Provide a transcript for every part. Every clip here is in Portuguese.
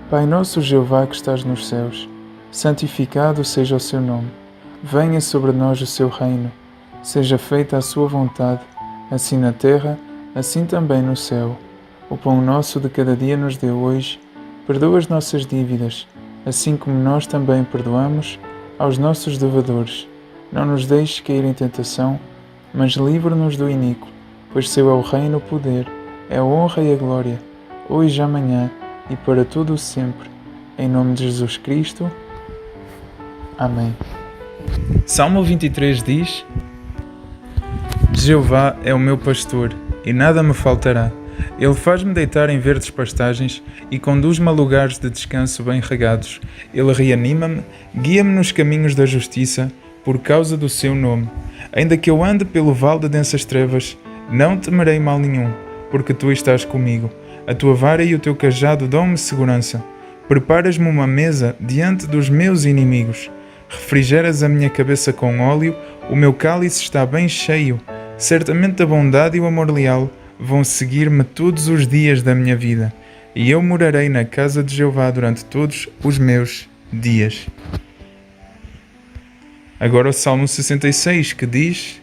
Pai nosso Jeová que estás nos céus, santificado seja o seu nome. Venha sobre nós o seu reino. Seja feita a sua vontade, assim na terra, assim também no céu. O pão nosso de cada dia nos dê hoje. Perdoa as nossas dívidas, assim como nós também perdoamos aos nossos devedores. Não nos deixes cair em tentação, mas livra-nos do iníquo, pois seu é o reino, o poder, é a honra e a glória, hoje e amanhã e para todo o sempre. Em nome de Jesus Cristo. Amém. Salmo 23 diz: Jeová é o meu pastor, e nada me faltará. Ele faz-me deitar em verdes pastagens e conduz-me a lugares de descanso bem regados. Ele reanima-me, guia-me nos caminhos da justiça, por causa do seu nome. Ainda que eu ande pelo vale de densas trevas, não temerei mal nenhum, porque tu estás comigo. A tua vara e o teu cajado dão-me segurança. Preparas-me uma mesa diante dos meus inimigos. Refrigeras a minha cabeça com óleo, o meu cálice está bem cheio. Certamente a bondade e o amor leal vão seguir-me todos os dias da minha vida, e eu morarei na casa de Jeová durante todos os meus dias. Agora o Salmo 66, que diz: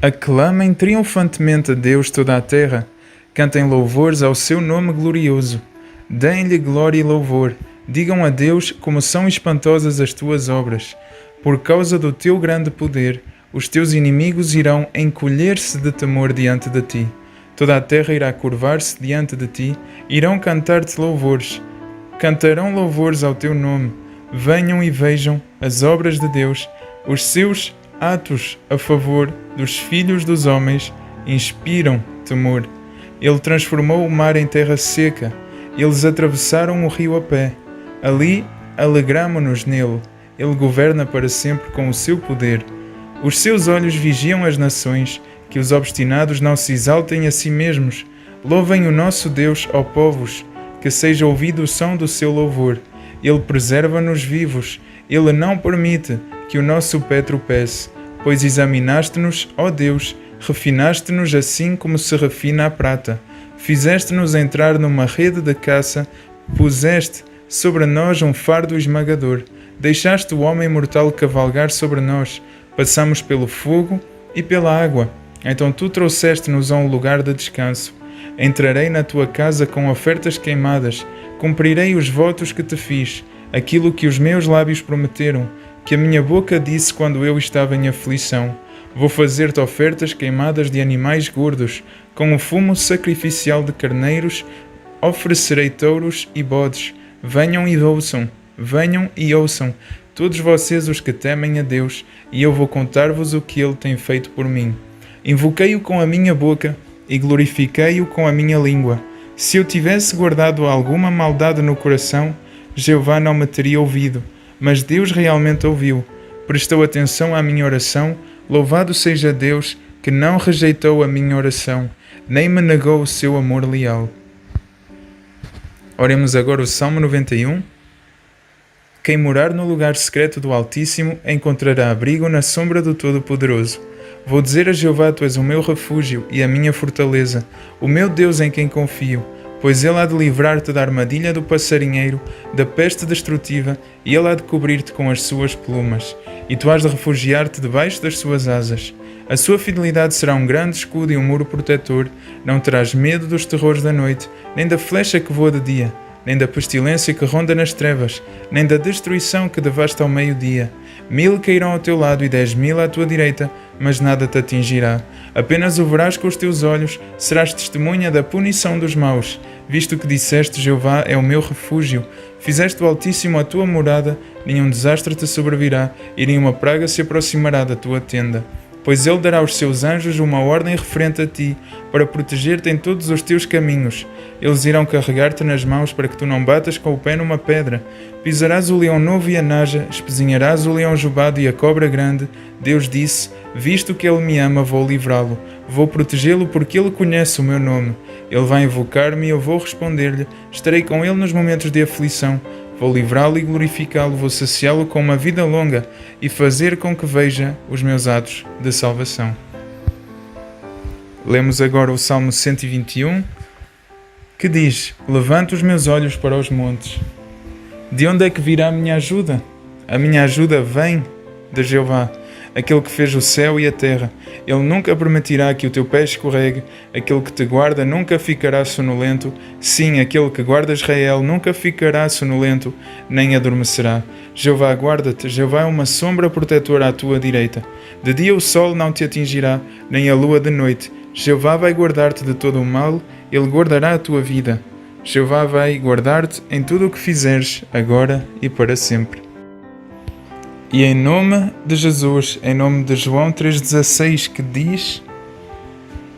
Aclamem triunfantemente a Deus toda a terra, cantem louvores ao seu nome glorioso, deem-lhe glória e louvor, digam a Deus como são espantosas as tuas obras. Por causa do teu grande poder, os teus inimigos irão encolher-se de temor diante de ti. Toda a terra irá curvar-se diante de ti, irão cantar-te louvores. Cantarão louvores ao teu nome. Venham e vejam as obras de Deus, os seus atos a favor dos filhos dos homens inspiram temor. Ele transformou o mar em terra seca, eles atravessaram o rio a pé. Ali alegramo-nos nele, ele governa para sempre com o seu poder. Os seus olhos vigiam as nações, que os obstinados não se exaltem a si mesmos. Louvem o nosso Deus, ó povos, que seja ouvido o som do seu louvor. Ele preserva-nos vivos, ele não permite que o nosso pé tropece. Pois examinaste-nos, ó Deus, refinaste-nos assim como se refina a prata. Fizeste-nos entrar numa rede de caça, puseste sobre nós um fardo esmagador. Deixaste o homem mortal cavalgar sobre nós. Passamos pelo fogo e pela água. Então tu trouxeste-nos a um lugar de descanso. Entrarei na tua casa com ofertas queimadas. Cumprirei os votos que te fiz, aquilo que os meus lábios prometeram, que a minha boca disse quando eu estava em aflição. Vou fazer-te ofertas queimadas de animais gordos, com o fumo sacrificial de carneiros, oferecerei touros e bodes. Venham e ouçam, todos vocês os que temem a Deus, e eu vou contar-vos o que Ele tem feito por mim. Invoquei-o com a minha boca e glorifiquei-o com a minha língua. Se eu tivesse guardado alguma maldade no coração, Jeová não me teria ouvido, mas Deus realmente ouviu. Prestou atenção à minha oração. Louvado seja Deus, que não rejeitou a minha oração, nem me negou o seu amor leal. Oremos agora o Salmo 91. Quem morar no lugar secreto do Altíssimo encontrará abrigo na sombra do Todo-Poderoso. Vou dizer a Jeová: tu és o meu refúgio e a minha fortaleza, o meu Deus em quem confio, pois Ele há de livrar-te da armadilha do passarinheiro, da peste destrutiva, e Ele há de cobrir-te com as suas plumas, e tu hás de refugiar-te debaixo das suas asas. A sua fidelidade será um grande escudo e um muro protetor. Não terás medo dos terrores da noite, nem da flecha que voa de dia, nem da pestilência que ronda nas trevas, nem da destruição que devasta ao meio-dia. 1000 cairão ao teu lado e 10.000 à tua direita, mas nada te atingirá. Apenas o verás com os teus olhos, serás testemunha da punição dos maus. Visto que disseste: Jeová é o meu refúgio, fizeste o Altíssimo a tua morada, nenhum desastre te sobrevirá, e nenhuma praga se aproximará da tua tenda. Pois Ele dará aos seus anjos uma ordem referente a ti, para proteger-te em todos os teus caminhos. Eles irão carregar-te nas mãos para que tu não batas com o pé numa pedra. Pisarás o leão novo e a naja, espezinharás o leão jubado e a cobra grande. Deus disse: visto que Ele me ama, vou livrá-lo. Vou protegê-lo porque Ele conhece o meu nome. Ele vai invocar-me e eu vou responder-lhe. Estarei com Ele nos momentos de aflição. Vou livrá-lo e glorificá-lo, vou saciá-lo com uma vida longa e fazer com que veja os meus atos de salvação. Lemos agora o Salmo 121. que diz: levanto os meus olhos para os montes. De onde é que virá a minha ajuda? A minha ajuda vem de Jeová, aquele que fez o céu e a terra. Ele nunca permitirá que o teu pé escorregue. Aquele que te guarda nunca ficará sonolento. Sim, aquele que guarda Israel nunca ficará sonolento, nem adormecerá. Jeová guarda-te, Jeová é uma sombra protetora à tua direita. De dia o sol não te atingirá, nem a lua de noite. Jeová vai guardar-te de todo o mal, ele guardará a tua vida. Jeová vai guardar-te em tudo o que fizeres, agora e para sempre. E em nome de Jesus, em nome de João 3,16, que diz: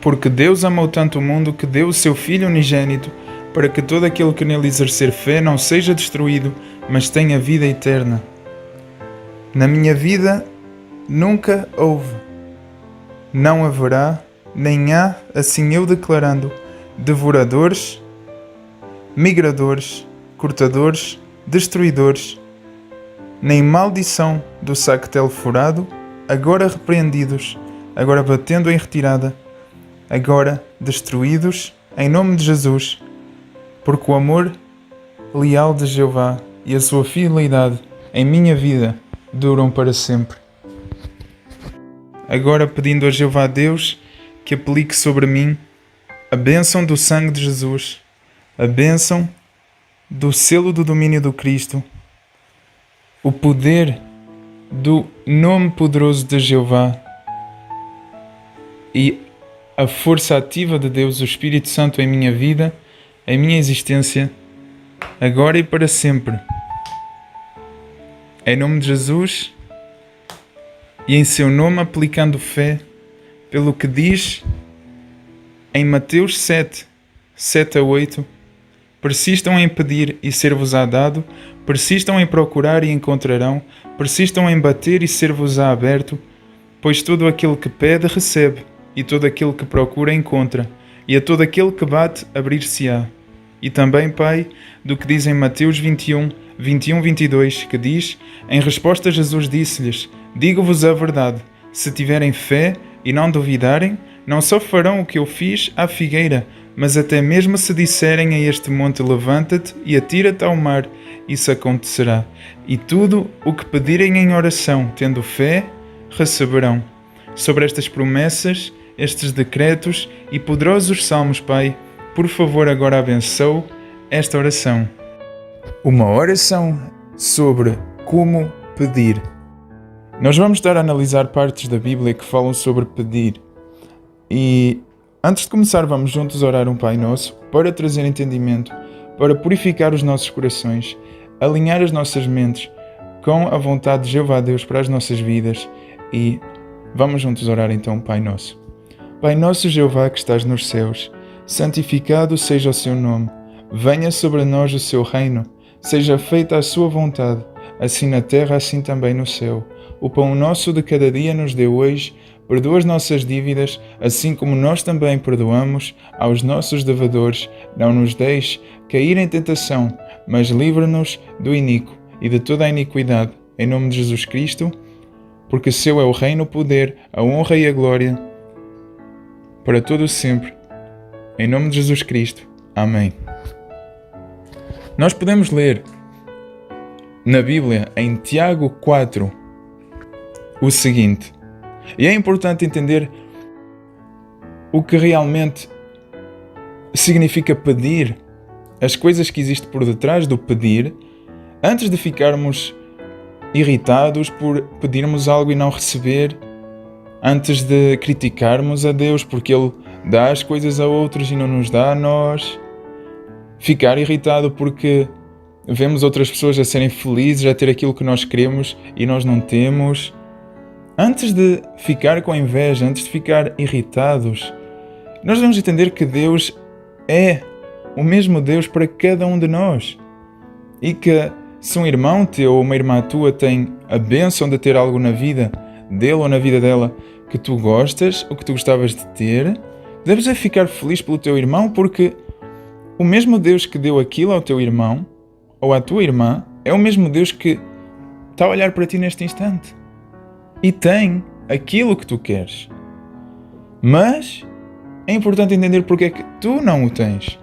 porque Deus amou tanto o mundo que deu o seu Filho unigênito, para que todo aquele que nele exercer fé não seja destruído, mas tenha vida eterna. Na minha vida nunca houve, não haverá, nem há, assim eu declarando, devoradores, migradores, cortadores, destruidores, nem maldição do sactel furado, agora repreendidos, agora batendo em retirada, agora destruídos, em nome de Jesus, porque o amor leal de Jeová e a sua fidelidade em minha vida duram para sempre. Agora pedindo a Jeová Deus que aplique sobre mim a bênção do sangue de Jesus, a bênção do selo do domínio do Cristo, o poder do nome poderoso de Jeová e a força ativa de Deus, o Espírito Santo em minha vida, em minha existência, agora e para sempre. Em nome de Jesus e em seu nome aplicando fé, pelo que diz em Mateus 7, 7-8, persistam em pedir e ser-vos-á dado, persistam em procurar e encontrarão, persistam em bater e ser-vos-á aberto, pois todo aquele que pede recebe, e todo aquele que procura encontra, e a todo aquele que bate abrir-se-á. E também, Pai, do que diz em Mateus 21, 22, que diz: em resposta Jesus disse-lhes: digo-vos a verdade, se tiverem fé e não duvidarem, não só farão o que eu fiz à figueira, mas até mesmo se disserem a este monte: levanta-te e atira-te ao mar, isso acontecerá. E tudo o que pedirem em oração, tendo fé, receberão. Sobre estas promessas, estes decretos e poderosos salmos, Pai, por favor, agora abençoe esta oração. Uma oração sobre como pedir. Nós vamos estar a analisar partes da Bíblia que falam sobre pedir. E antes de começar, vamos juntos orar um Pai Nosso para trazer entendimento, para purificar os nossos corações, alinhar as nossas mentes com a vontade de Jeová Deus para as nossas vidas. E vamos juntos orar então, Pai Nosso. Pai Nosso Jeová que estás nos céus, santificado seja o seu nome. Venha sobre nós o seu reino. Seja feita a sua vontade, assim na terra, assim também no céu. O pão nosso de cada dia nos dê hoje. Perdoa as nossas dívidas, assim como nós também perdoamos aos nossos devedores. Não nos deixes cair em tentação, mas livra-nos do iníquo e de toda a iniquidade. Em nome de Jesus Cristo, porque seu é o reino, o poder, a honra e a glória, para todo sempre. Em nome de Jesus Cristo. Amém. Nós podemos ler na Bíblia, em Tiago 4, o seguinte. E é importante entender o que realmente significa pedir, as coisas que existem por detrás do pedir, antes de ficarmos irritados por pedirmos algo e não receber, antes de criticarmos a Deus porque Ele dá as coisas a outros e não nos dá a nós, ficar irritado porque vemos outras pessoas a serem felizes, a ter aquilo que nós queremos e nós não temos. Antes de ficar com inveja, antes de ficar irritados, nós devemos entender que Deus é o mesmo Deus para cada um de nós. E que se um irmão teu ou uma irmã tua tem a bênção de ter algo na vida dele ou na vida dela que tu gostas ou que tu gostavas de ter, deves ficar feliz pelo teu irmão, porque o mesmo Deus que deu aquilo ao teu irmão ou à tua irmã é o mesmo Deus que está a olhar para ti neste instante. E tem aquilo que tu queres. Mas é importante entender porque é que tu não o tens.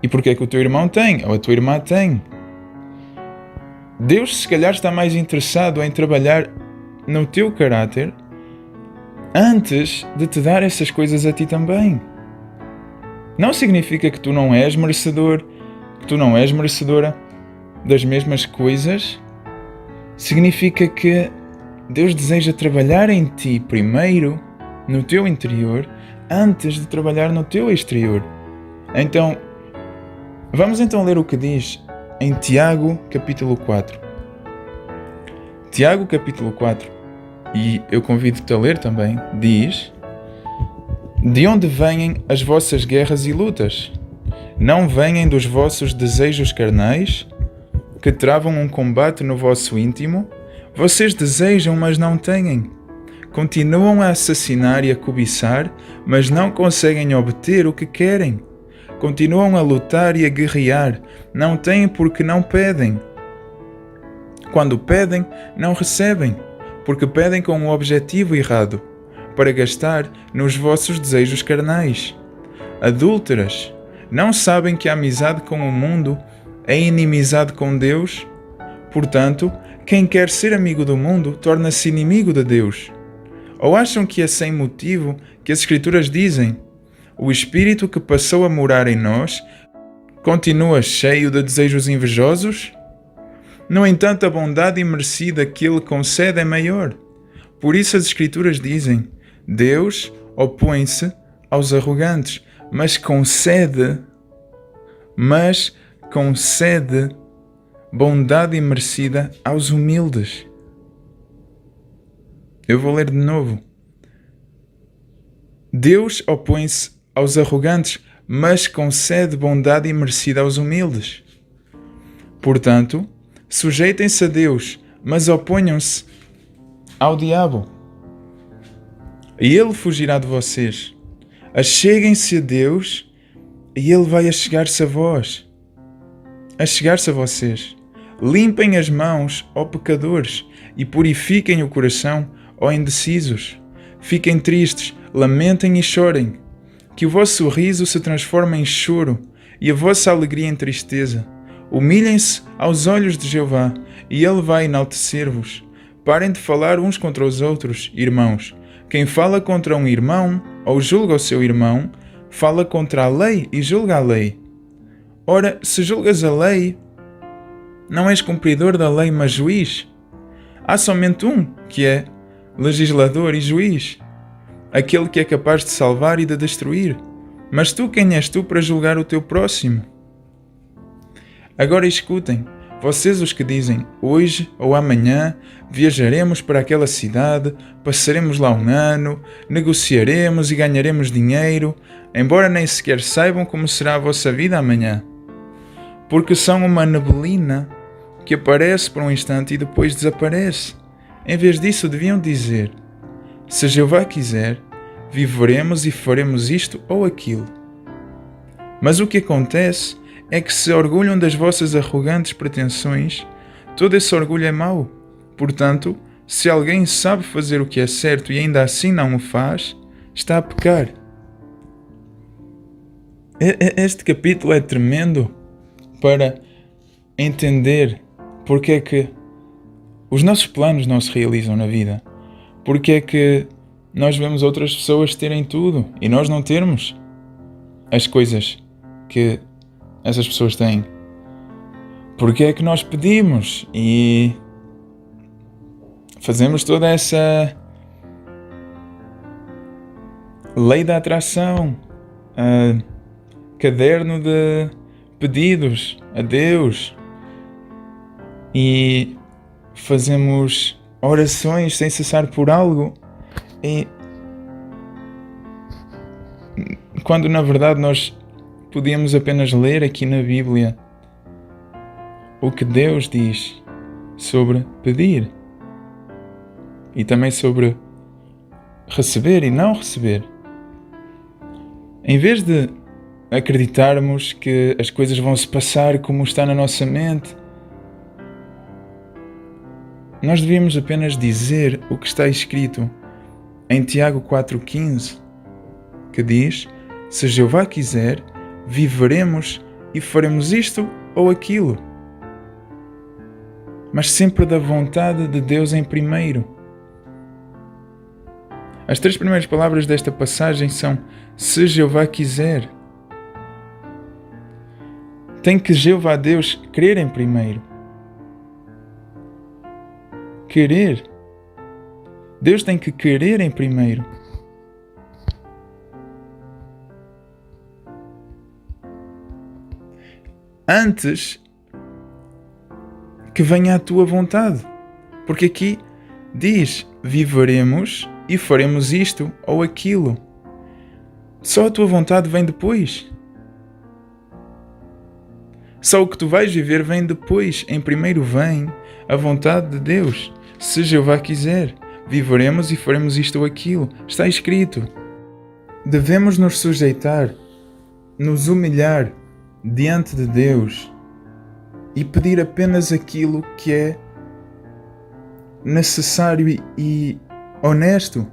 E porque é que o teu irmão tem, ou a tua irmã tem. Deus, se calhar, está mais interessado em trabalhar no teu caráter antes de te dar essas coisas a ti também. Não significa que tu não és merecedor, que tu não és merecedora das mesmas coisas. Significa que Deus deseja trabalhar em ti primeiro, no teu interior, antes de trabalhar no teu exterior. Então, vamos ler o que diz em Tiago, capítulo 4. Tiago, capítulo 4, e eu convido-te a ler também, diz: de onde vêm as vossas guerras e lutas? Não vêm dos vossos desejos carnais, que travam um combate no vosso íntimo? Vocês desejam, mas não têm. Continuam a assassinar e a cobiçar, mas não conseguem obter o que querem. Continuam a lutar e a guerrear, não têm porque não pedem. Quando pedem, não recebem, porque pedem com um objetivo errado, para gastar nos vossos desejos carnais. Adúlteras, não sabem que a amizade com o mundo é inimizade com Deus? Portanto, quem quer ser amigo do mundo torna-se inimigo de Deus. Ou acham que é sem motivo que as Escrituras dizem: o Espírito que passou a morar em nós continua cheio de desejos invejosos? No entanto, a bondade imerecida que Ele concede é maior. Por isso as Escrituras dizem: Deus opõe-se aos arrogantes, mas concede bondade imerecida aos humildes. Eu vou ler de novo. Deus opõe-se aos arrogantes, mas concede bondade imerecida aos humildes. Portanto, sujeitem-se a Deus, mas oponham-se ao diabo, e ele fugirá de vocês. Acheguem-se a Deus, e ele vai achegar-se a vós. Achegar-se a vocês. Limpem as mãos, ó pecadores, e purifiquem o coração, ó indecisos. Fiquem tristes, lamentem e chorem. Que o vosso riso se transforme em choro, e a vossa alegria em tristeza. Humilhem-se aos olhos de Jeová, e ele vai enaltecer-vos. Parem de falar uns contra os outros, irmãos. Quem fala contra um irmão, ou julga o seu irmão, fala contra a lei e julga a lei. Ora, se julgas a lei, não és cumpridor da lei, mas juiz. Há somente um, que é legislador e juiz, aquele que é capaz de salvar e de destruir. Mas tu, quem és tu para julgar o teu próximo? Agora escutem, vocês os que dizem: hoje ou amanhã viajaremos para aquela cidade, passaremos lá um ano, negociaremos e ganharemos dinheiro, embora nem sequer saibam como será a vossa vida amanhã. Porque são uma neblina que aparece por um instante e depois desaparece. Em vez disso, deviam dizer: se Jeová quiser, viveremos e faremos isto ou aquilo. Mas o que acontece é que se orgulham das vossas arrogantes pretensões. Todo esse orgulho é mau. Portanto, se alguém sabe fazer o que é certo e ainda assim não o faz, está a pecar. Este capítulo é tremendo para entender porque é que os nossos planos não se realizam na vida. Porque é que nós vemos outras pessoas terem tudo e nós não termos as coisas que essas pessoas têm. Porque é que nós pedimos e fazemos toda essa lei da atração, caderno de pedidos a Deus, e fazemos orações sem cessar por algo, e quando na verdade nós podíamos apenas ler aqui na Bíblia o que Deus diz sobre pedir e também sobre receber e não receber. Em vez de acreditarmos que as coisas vão se passar como está na nossa mente, nós devíamos apenas dizer o que está escrito em Tiago 4,15, que diz: se Jeová quiser, viveremos e faremos isto ou aquilo. Mas sempre da vontade de Deus em primeiro. As 3 primeiras palavras desta passagem são: se Jeová quiser. Tem que Jeová Deus querer em primeiro. Querer. Deus tem que querer em primeiro. Antes que venha a tua vontade. Porque aqui diz: viveremos e faremos isto ou aquilo. Só a tua vontade vem depois. Só o que tu vais viver vem depois. Em primeiro vem a vontade de Deus. Se Jeová quiser, viveremos e faremos isto ou aquilo. Está escrito. Devemos nos sujeitar, nos humilhar diante de Deus e pedir apenas aquilo que é necessário e honesto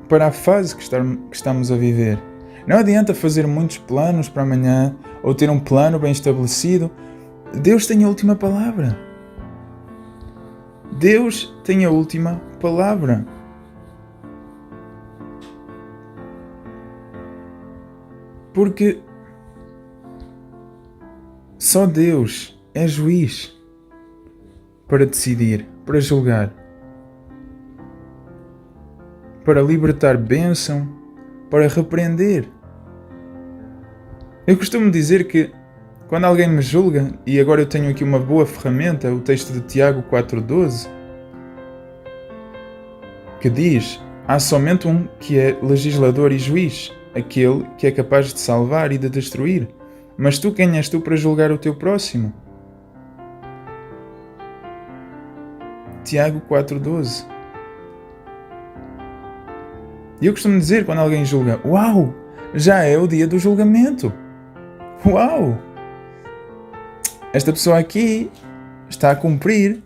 para a fase que estamos a viver. Não adianta fazer muitos planos para amanhã ou ter um plano bem estabelecido. Deus tem a última palavra. Deus tem a última palavra. Porque só Deus é juiz para decidir, para julgar, para libertar bênção, para repreender. Eu costumo dizer que quando alguém me julga, e agora eu tenho aqui uma boa ferramenta, o texto de Tiago 4,12, que diz: há somente um que é legislador e juiz, aquele que é capaz de salvar e de destruir. Mas tu, quem és tu para julgar o teu próximo? Tiago 4,12. E eu costumo dizer, quando alguém julga: uau, já é o dia do julgamento. Uau! Esta pessoa aqui está a cumprir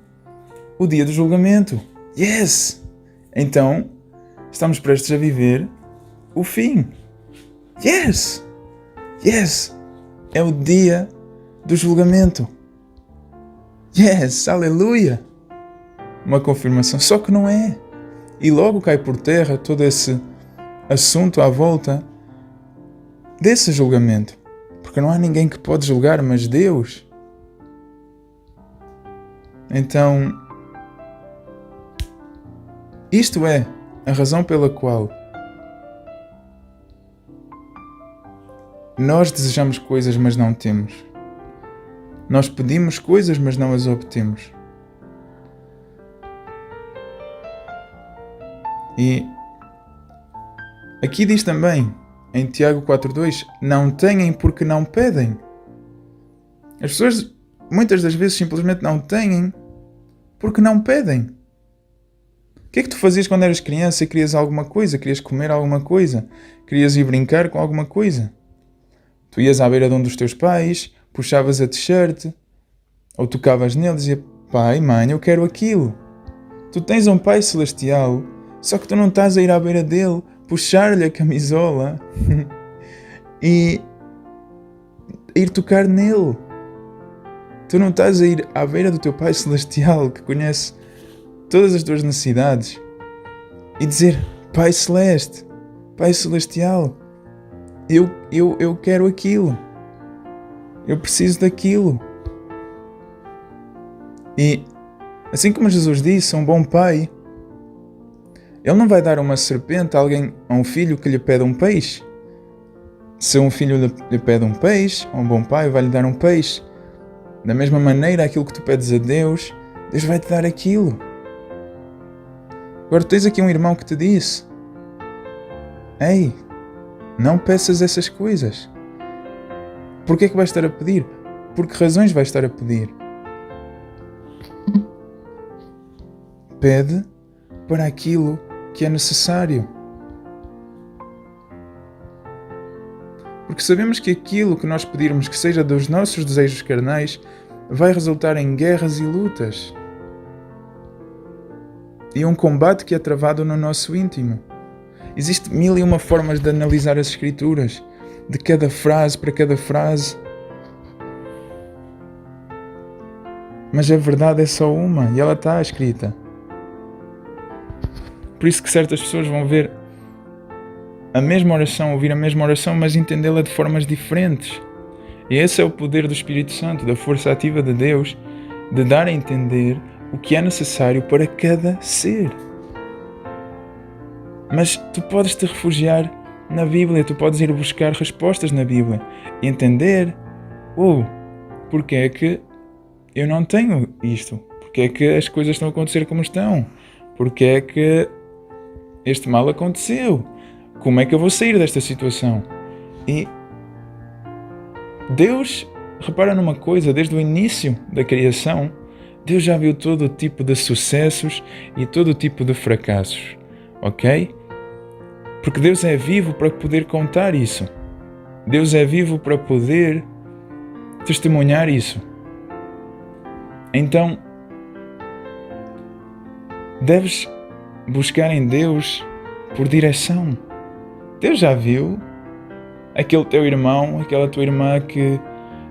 o dia do julgamento. Yes! Então, estamos prestes a viver o fim. Yes! Yes! É o dia do julgamento. Yes! Aleluia! Uma confirmação, só que não é. E logo cai por terra todo esse assunto à volta desse julgamento. Porque não há ninguém que pode julgar, mas Deus. Então, isto é a razão pela qual nós desejamos coisas, mas não temos. Nós pedimos coisas, mas não as obtemos. E aqui diz também, em Tiago 4,2, não têm porque não pedem. As pessoas muitas das vezes simplesmente não têm porque não pedem. O que é que tu fazias quando eras criança e querias alguma coisa? Querias comer alguma coisa? Querias ir brincar com alguma coisa? Tu ias à beira de um dos teus pais, puxavas a t-shirt, ou tocavas nele e dizias: pai, mãe, eu quero aquilo. Tu tens um pai celestial, só que tu não estás a ir à beira dele, puxar-lhe a camisola e ir tocar nele. Tu não estás a ir à beira do teu Pai Celestial, que conhece todas as tuas necessidades, e dizer: Pai Celeste, Pai Celestial, eu quero aquilo. Eu preciso daquilo. E, assim como Jesus disse, um bom pai, ele não vai dar uma serpente a um filho que lhe pede um peixe. Se um filho lhe pede um peixe, um bom pai vai lhe dar um peixe. Da mesma maneira, aquilo que tu pedes a Deus, Deus vai te dar aquilo. Agora tens aqui um irmão que te disse: ei, não peças essas coisas. Porquê é que vais estar a pedir? Por que razões vais estar a pedir? Pede para aquilo que é necessário. Porque sabemos que aquilo que nós pedirmos que seja dos nossos desejos carnais vai resultar em guerras e lutas. E um combate que é travado no nosso íntimo. Existem 1001 formas de analisar as Escrituras. De cada frase para cada frase. Mas a verdade é só uma e ela está escrita. Por isso que certas pessoas vão ver a mesma oração, ouvir a mesma oração, mas entendê-la de formas diferentes. E esse é o poder do Espírito Santo, da força ativa de Deus, de dar a entender o que é necessário para cada ser. Mas tu podes te refugiar na Bíblia, tu podes ir buscar respostas na Bíblia e entender, porque é que eu não tenho isto? Porque é que as coisas estão a acontecer como estão? Porque é que este mal aconteceu? Como é que eu vou sair desta situação? E Deus, repara numa coisa, desde o início da criação, Deus já viu todo o tipo de sucessos e todo o tipo de fracassos, ok? Porque Deus é vivo para poder contar isso. Deus é vivo para poder testemunhar isso. Então, deves buscar em Deus por direção. Deus já viu aquele teu irmão, aquela tua irmã que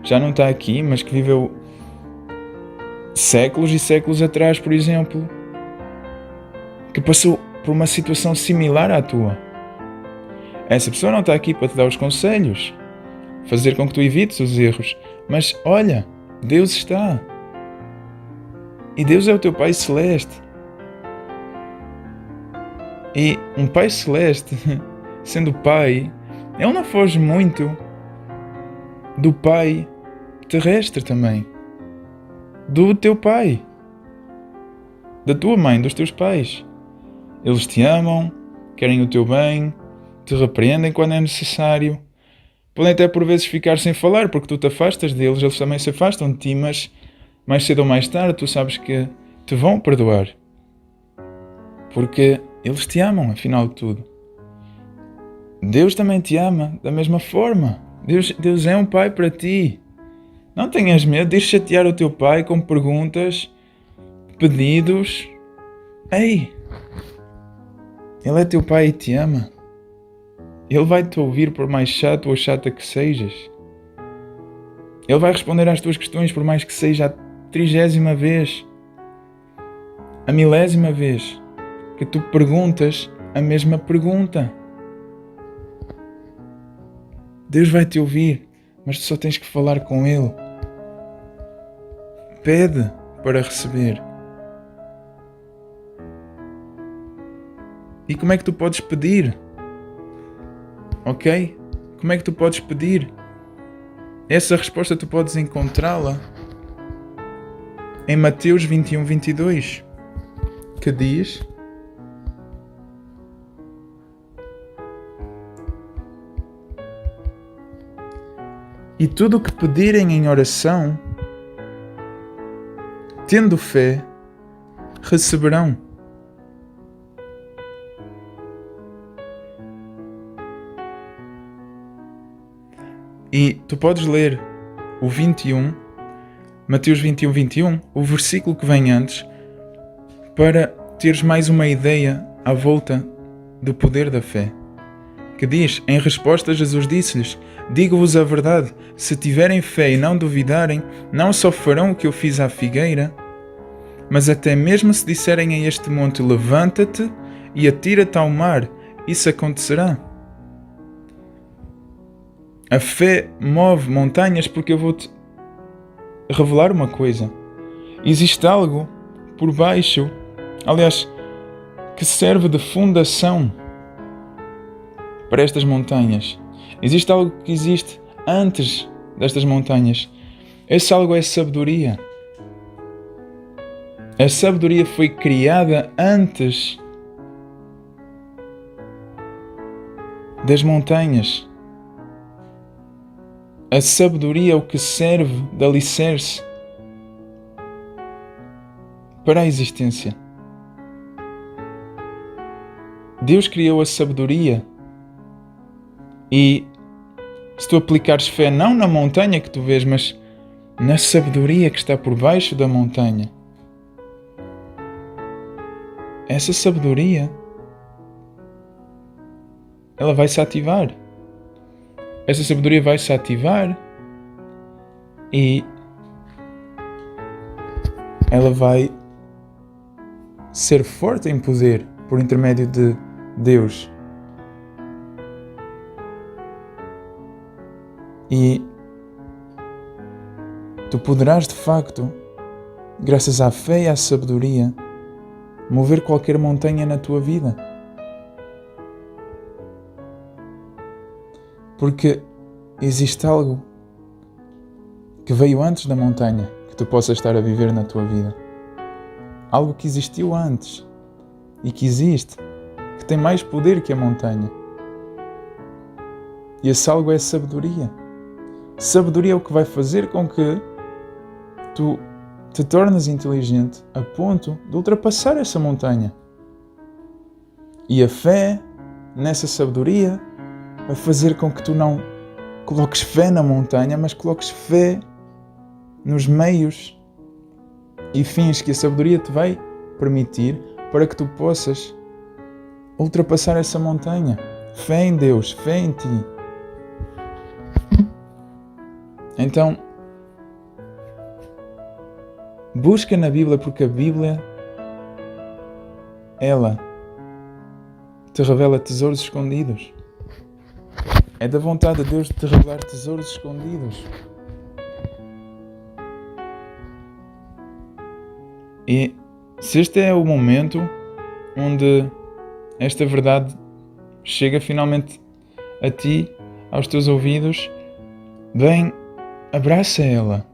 já não está aqui, mas que viveu séculos e séculos atrás, por exemplo, que passou por uma situação similar à tua. Essa pessoa não está aqui para te dar os conselhos, fazer com que tu evites os erros, mas olha, Deus está. E Deus é o teu Pai Celeste. E um Pai Celeste, sendo Pai, Ele não foge muito do Pai terrestre também. Do teu pai, da tua mãe, dos teus pais. Eles te amam, querem o teu bem, te repreendem quando é necessário. Podem até por vezes ficar sem falar porque tu te afastas deles, eles também se afastam de ti, mas mais cedo ou mais tarde tu sabes que te vão perdoar. Porque eles te amam, afinal de tudo. Deus também te ama da mesma forma. Deus é um pai para ti. Não tenhas medo de ir chatear o teu pai com perguntas, pedidos. Ei! Ele é teu pai e te ama. Ele vai te ouvir por mais chato ou chata que sejas. Ele vai responder às tuas questões por mais que seja a 30ª vez, a 1000ª vez que tu perguntas a mesma pergunta. Deus vai te ouvir, mas tu só tens que falar com Ele. Pede para receber. E como é que tu podes pedir? Ok? Como é que tu podes pedir? Essa resposta tu podes encontrá-la em Mateus 21:22, que diz: e tudo o que pedirem em oração, tendo fé, receberão. E tu podes ler o 21, Mateus 21:21, o versículo que vem antes, para teres mais uma ideia à volta do poder da fé. Que diz, em resposta Jesus disse-lhes: digo-vos a verdade, se tiverem fé e não duvidarem, não só farão o que eu fiz à figueira, mas até mesmo se disserem a este monte, levanta-te e atira-te ao mar, isso acontecerá. A fé move montanhas porque eu vou-te revelar uma coisa. Existe algo por baixo, aliás, que serve de fundação para estas montanhas. Existe algo que existe antes destas montanhas. Esse algo é sabedoria. A sabedoria foi criada antes das montanhas. A sabedoria é o que serve de alicerce para a existência. Deus criou a sabedoria e se tu aplicares fé não na montanha que tu vês, mas na sabedoria que está por baixo da montanha, essa sabedoria, ela vai se ativar. Essa sabedoria vai se ativar e ela vai ser forte em poder por intermédio de Deus. E tu poderás de facto, graças à fé e à sabedoria, mover qualquer montanha na tua vida. Porque existe algo que veio antes da montanha que tu possas estar a viver na tua vida. Algo que existiu antes e que existe, que tem mais poder que a montanha. E esse algo é sabedoria. Sabedoria é o que vai fazer com que tu te tornes inteligente a ponto de ultrapassar essa montanha. E a fé nessa sabedoria vai fazer com que tu não coloques fé na montanha, mas coloques fé nos meios e fins que a sabedoria te vai permitir para que tu possas ultrapassar essa montanha. Fé em Deus, fé em ti. Então, busca na Bíblia, porque a Bíblia, ela te revela tesouros escondidos. É da vontade de Deus de te revelar tesouros escondidos. E se este é o momento onde esta verdade chega finalmente a ti, aos teus ouvidos, vem, abraça ela.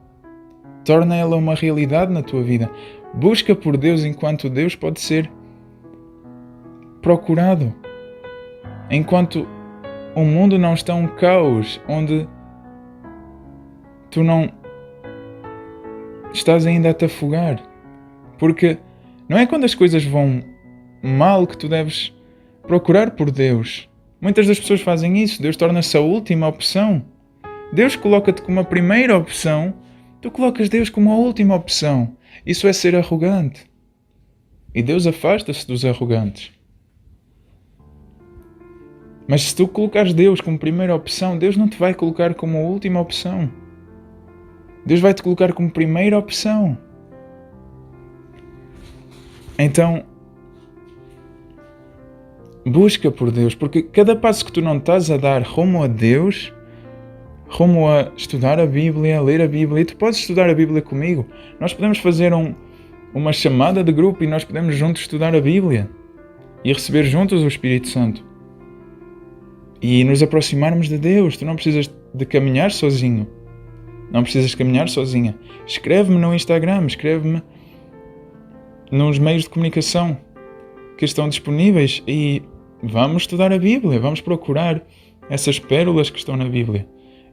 Torna ela uma realidade na tua vida. Busca por Deus enquanto Deus pode ser procurado. Enquanto o mundo não está um caos, onde tu não estás ainda a te afogar. Porque não é quando as coisas vão mal que tu deves procurar por Deus. Muitas das pessoas fazem isso. Deus torna-se a última opção. Deus coloca-te como a primeira opção. Tu colocas Deus como a última opção. Isso é ser arrogante. E Deus afasta-se dos arrogantes. Mas se tu colocares Deus como primeira opção, Deus não te vai colocar como a última opção. Deus vai te colocar como primeira opção. Então, busca por Deus, porque cada passo que tu não estás a dar rumo a Deus, rumo a estudar a Bíblia, a ler a Bíblia, e tu podes estudar a Bíblia comigo. Nós podemos fazer uma chamada de grupo e nós podemos juntos estudar a Bíblia e receber juntos o Espírito Santo. E nos aproximarmos de Deus. Tu não precisas de caminhar sozinho. Não precisas caminhar sozinha. Escreve-me no Instagram, escreve-me nos meios de comunicação que estão disponíveis e vamos estudar a Bíblia, vamos procurar essas pérolas que estão na Bíblia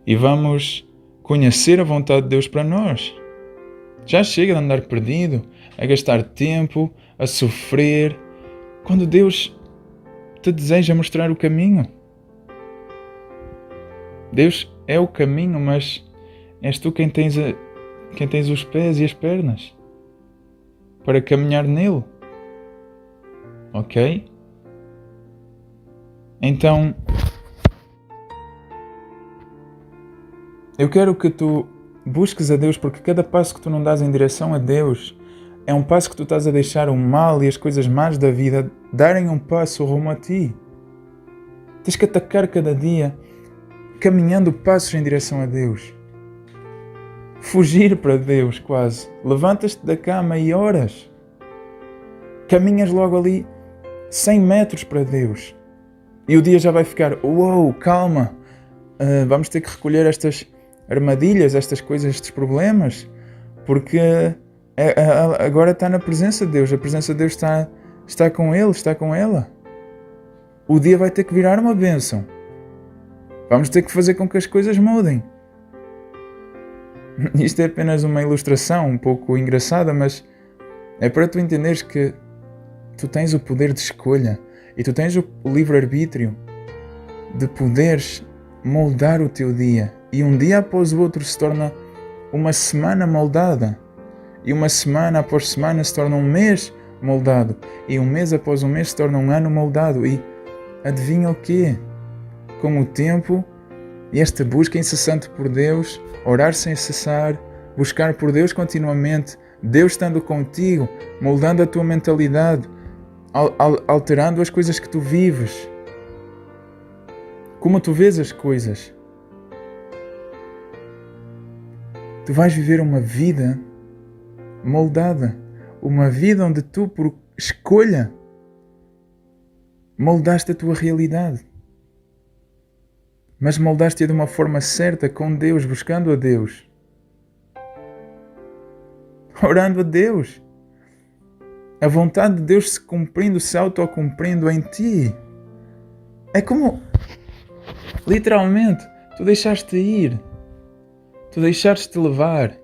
e vamos conhecer a vontade de Deus para nós. Já chega de andar perdido, a gastar tempo, a sofrer, quando Deus te deseja mostrar o caminho. Deus é o caminho, mas és tu quem tens os pés e as pernas para caminhar nele. Ok? Então, eu quero que tu busques a Deus, porque cada passo que tu não dás em direção a Deus é um passo que tu estás a deixar o mal e as coisas más da vida darem um passo rumo a ti. Tens que atacar cada dia caminhando passos em direção a Deus. Fugir para Deus quase. Levantas-te da cama e oras. Caminhas logo ali 100 metros para Deus. E o dia já vai ficar, uou, calma. Vamos ter que recolher estas armadilhas, estas coisas, estes problemas. Porque agora está na presença de Deus. A presença de Deus está com ele, está com ela. O dia vai ter que virar uma bênção. Vamos ter que fazer com que as coisas mudem. Isto é apenas uma ilustração um pouco engraçada, mas é para tu entenderes que tu tens o poder de escolha e tu tens o livre-arbítrio de poderes moldar o teu dia. E um dia após o outro se torna uma semana moldada. E uma semana após semana se torna um mês moldado. E um mês após um mês se torna um ano moldado. E adivinha o quê? Com o tempo e esta busca incessante por Deus, orar sem cessar, buscar por Deus continuamente, Deus estando contigo, moldando a tua mentalidade, alterando as coisas que tu vives, como tu vês as coisas. Tu vais viver uma vida moldada, uma vida onde tu, por escolha, moldaste a tua realidade. Mas moldaste-a de uma forma certa, com Deus, buscando a Deus, orando a Deus, a vontade de Deus se cumprindo, se autocumprindo em ti. É como, literalmente, tu deixaste ir, tu deixaste-te levar.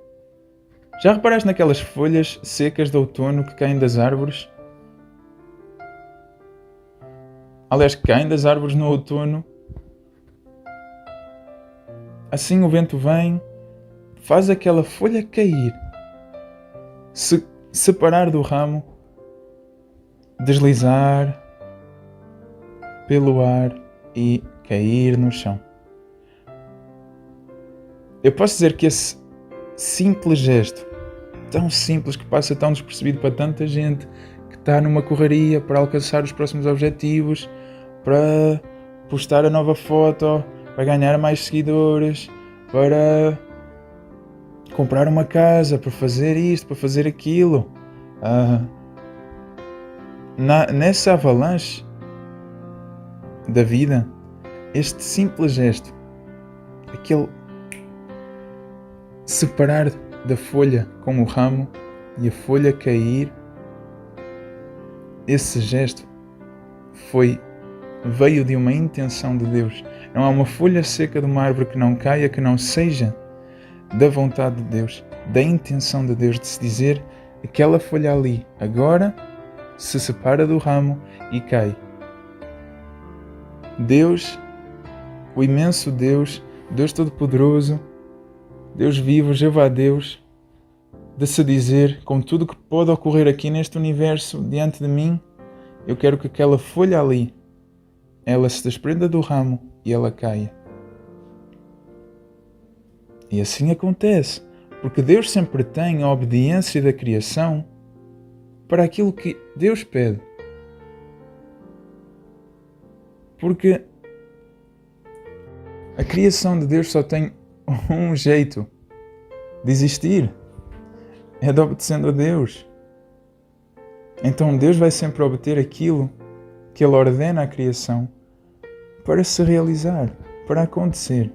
Já reparaste naquelas folhas secas de outono que caem das árvores? Aliás, que caem das árvores no outono. Assim o vento vem, faz aquela folha cair, se separar do ramo, deslizar pelo ar e cair no chão. Eu posso dizer que esse simples gesto, tão simples, que passa tão despercebido para tanta gente que está numa correria para alcançar os próximos objetivos, para postar a nova foto, para ganhar mais seguidores, para comprar uma casa, para fazer isto, para fazer aquilo. Nessa avalanche da vida, este simples gesto, aquele separar da folha com o ramo e a folha cair, esse gesto veio de uma intenção de Deus. Não há uma folha seca de uma árvore que não caia, que não seja da vontade de Deus, da intenção de Deus, de se dizer: aquela folha ali agora se separa do ramo e cai. Deus, o imenso Deus, Deus Todo-Poderoso, Deus vivo, Jeová Deus, de se dizer, com tudo que pode ocorrer aqui neste universo diante de mim, eu quero que aquela folha ali, ela se desprenda do ramo e ela caia. E assim acontece, porque Deus sempre tem a obediência da criação para aquilo que Deus pede. Porque a criação de Deus só tem um jeito de existir, é de obedecendo a Deus. Então Deus vai sempre obter aquilo que Ele ordena à criação para se realizar, para acontecer.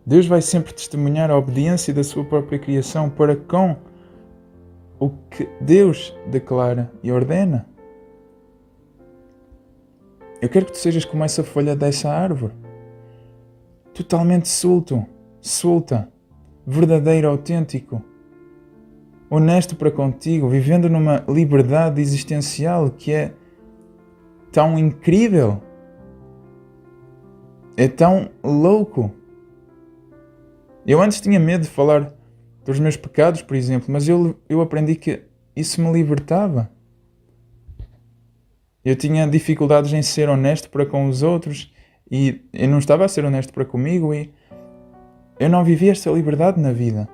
Deus vai sempre testemunhar a obediência da sua própria criação para com o que Deus declara e ordena. Eu quero que tu sejas como essa folha dessa árvore, totalmente solta, verdadeiro, autêntico, honesto para contigo, vivendo numa liberdade existencial que é tão incrível, é tão louco. Eu antes tinha medo de falar dos meus pecados, por exemplo, mas eu aprendi que isso me libertava. Eu tinha dificuldades em ser honesto para com os outros e eu não estava a ser honesto para comigo e eu não vivia esta liberdade na vida.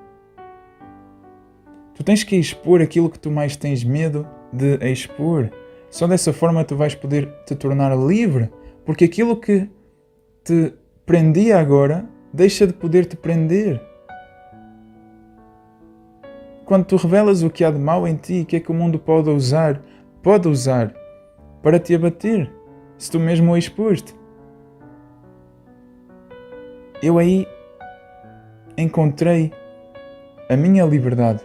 Tu tens que expor aquilo que tu mais tens medo de expor. Só dessa forma tu vais poder te tornar livre, porque aquilo que te prendia agora deixa de poder te prender. Quando tu revelas o que há de mal em ti, o que é que o mundo pode usar para te abater, se tu mesmo o expôste. Eu aí encontrei a minha liberdade.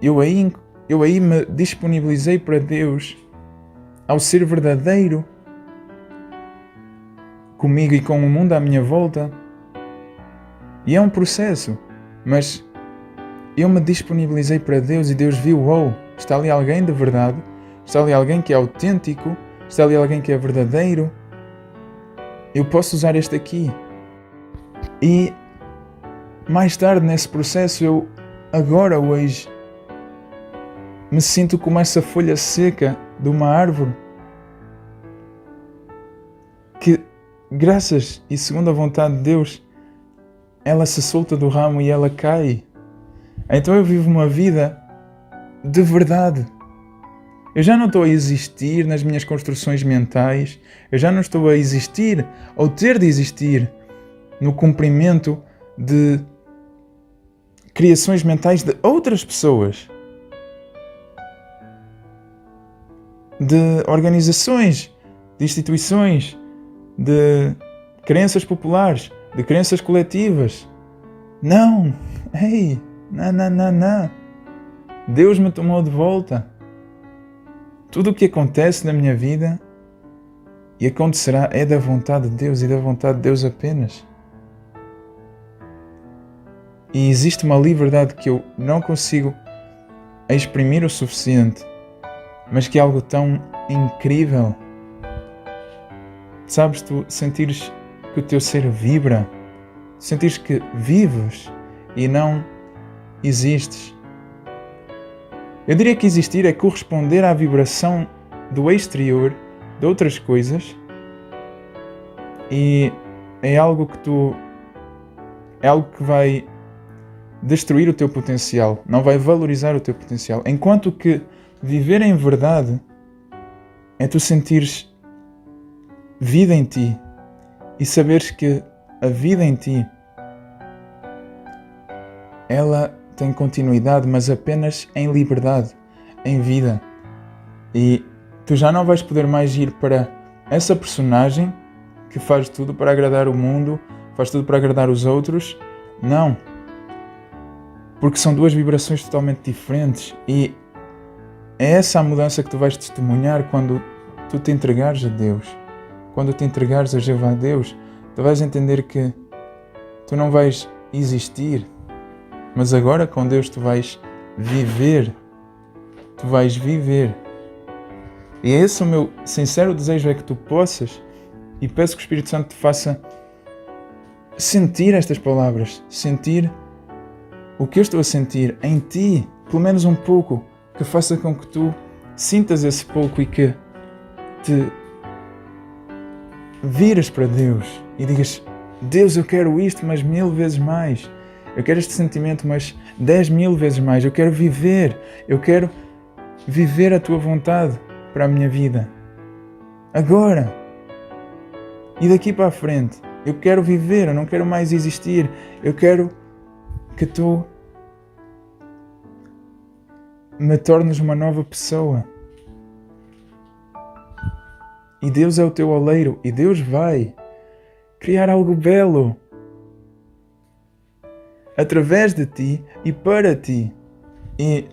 Eu aí me disponibilizei para Deus ao ser verdadeiro comigo e com o mundo à minha volta. E é um processo, mas eu me disponibilizei para Deus e Deus viu, está ali alguém de verdade, está ali alguém que é autêntico, está ali alguém que é verdadeiro. Eu posso usar este aqui. E mais tarde nesse processo, hoje, me sinto como essa folha seca de uma árvore que, graças e segundo a vontade de Deus, ela se solta do ramo e ela cai. Então eu vivo uma vida de verdade. Eu já não estou a existir nas minhas construções mentais, eu já não estou a existir ou ter de existir no cumprimento de criações mentais de outras pessoas, de organizações, de instituições, de crenças populares, de crenças coletivas. Não! Ei! Não. Deus me tomou de volta. Tudo o que acontece na minha vida e acontecerá é da vontade de Deus e da vontade de Deus apenas. E existe uma liberdade que eu não consigo exprimir o suficiente, mas que é algo tão incrível. Sabes, tu sentires que o teu ser vibra, sentires que vives e não existes. Eu diria que existir é corresponder à vibração do exterior, de outras coisas, e é algo que vai destruir o teu potencial, não vai valorizar o teu potencial. Enquanto que viver em verdade é tu sentires vida em ti e saberes que a vida em ti, ela tem continuidade, mas apenas em liberdade, em vida. E tu já não vais poder mais ir para essa personagem que faz tudo para agradar o mundo, faz tudo para agradar os outros. Não. Porque são duas vibrações totalmente diferentes e é essa a mudança que tu vais testemunhar quando tu te entregares a Deus. Quando te entregares a Jeová Deus, tu vais entender que tu não vais existir, mas agora com Deus tu vais viver. Tu vais viver. E esse é o meu sincero desejo, é que tu possas, e peço que o Espírito Santo te faça sentir estas palavras, sentir o que eu estou a sentir em ti, pelo menos um pouco, que faça com que tu sintas esse pouco e que te vires para Deus e digas: Deus, eu quero isto, mas 1000 vezes mais. Eu quero este sentimento, mas 10.000 vezes mais. Eu quero viver a tua vontade para a minha vida. Agora. E daqui para a frente. Eu quero viver, eu não quero mais existir. Eu quero que tu me tornes uma nova pessoa. E Deus é o teu oleiro. E Deus vai criar algo belo através de ti e para ti. E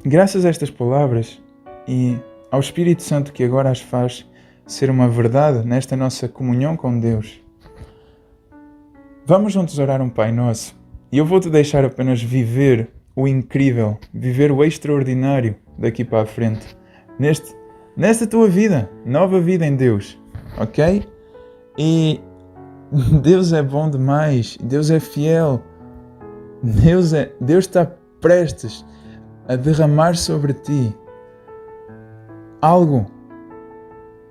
graças a estas palavras e ao Espírito Santo que agora as faz ser uma verdade nesta nossa comunhão com Deus, vamos juntos orar um Pai Nosso. E eu vou-te deixar apenas viver o incrível, viver o extraordinário daqui para a frente. Nesta tua vida, nova vida em Deus, ok? E Deus é bom demais, Deus é fiel, Deus está prestes a derramar sobre ti algo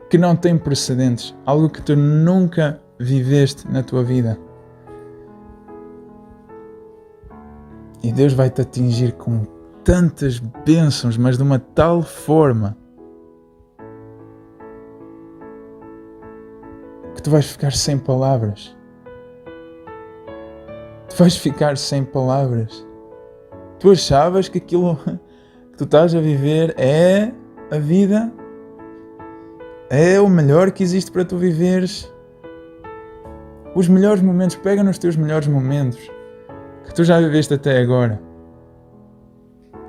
que não tem precedentes, algo que tu nunca viveste na tua vida. E Deus vai te atingir com tantas bênçãos, mas de uma tal forma que tu vais ficar sem palavras. Tu vais ficar sem palavras. Tu achavas que aquilo que tu estás a viver é a vida? É o melhor que existe para tu viveres? Os melhores momentos, pega nos teus melhores momentos que tu já viveste até agora.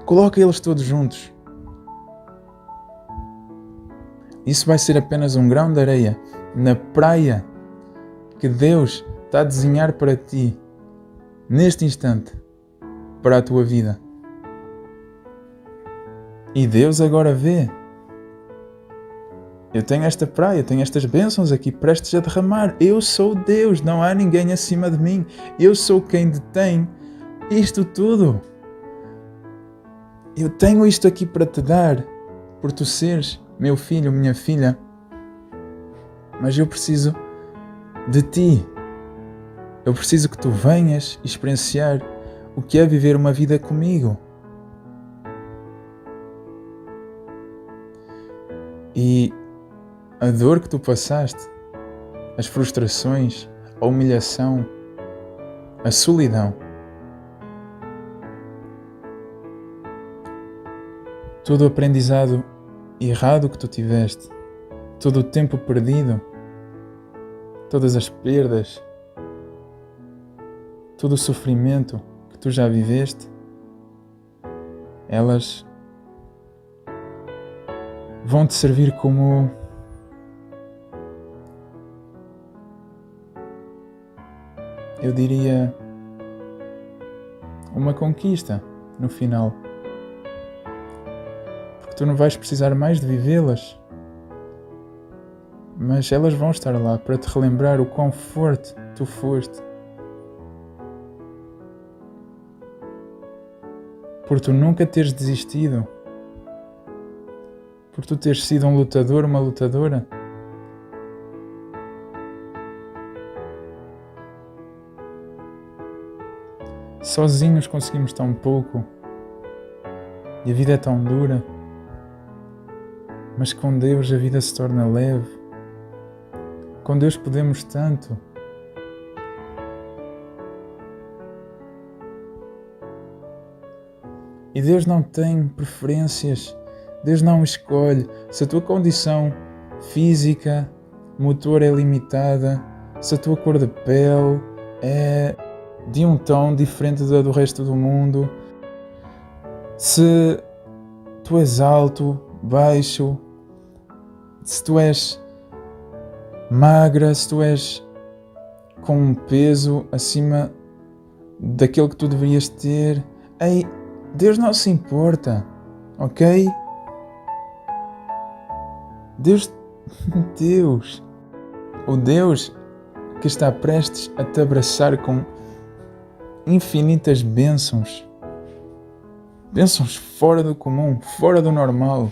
Coloca eles todos juntos. Isso vai ser apenas um grão de areia na praia que Deus está a desenhar para ti, neste instante, para a tua vida. E Deus agora vê. Eu tenho esta praia, tenho estas bênçãos aqui prestes a derramar. Eu sou Deus, não há ninguém acima de mim. Eu sou quem detém isto tudo. Eu tenho isto aqui para te dar, por tu seres meu filho, minha filha. Mas eu preciso de ti. Eu preciso que tu venhas experienciar o que é viver uma vida comigo. E a dor que tu passaste, as frustrações, a humilhação, a solidão, todo o aprendizado errado que tu tiveste, todo o tempo perdido, todas as perdas, todo o sofrimento que tu já viveste, elas vão te servir como eu diria uma conquista no final, porque tu não vais precisar mais de vivê-las, mas elas vão estar lá para te relembrar o quão forte tu foste, por tu nunca teres desistido, por tu teres sido um lutador, uma lutadora. Sozinhos conseguimos tão pouco e a vida é tão dura, mas com Deus a vida se torna leve. Com Deus podemos tanto. E Deus não tem preferências. Deus não escolhe se a tua condição física, motor é limitada, se a tua cor de pele é de um tom diferente da do resto do mundo, se tu és alto, baixo, se tu és magra, se tu és com um peso acima daquele que tu deverias ter. Ei, Deus não se importa, ok? Deus, o Deus que está prestes a te abraçar com infinitas bênçãos, bênçãos fora do comum, fora do normal.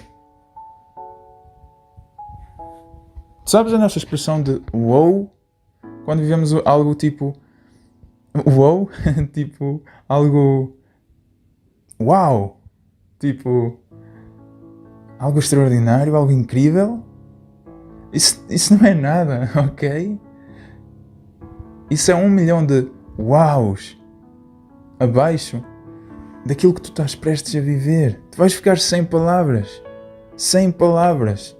Sabes a nossa expressão de wow? Quando vivemos algo tipo wow, tipo algo uau, tipo algo extraordinário, algo incrível. Isso não é nada, ok? Isso é 1 milhão de uaus abaixo daquilo que tu estás prestes a viver. Tu vais ficar sem palavras. Sem palavras.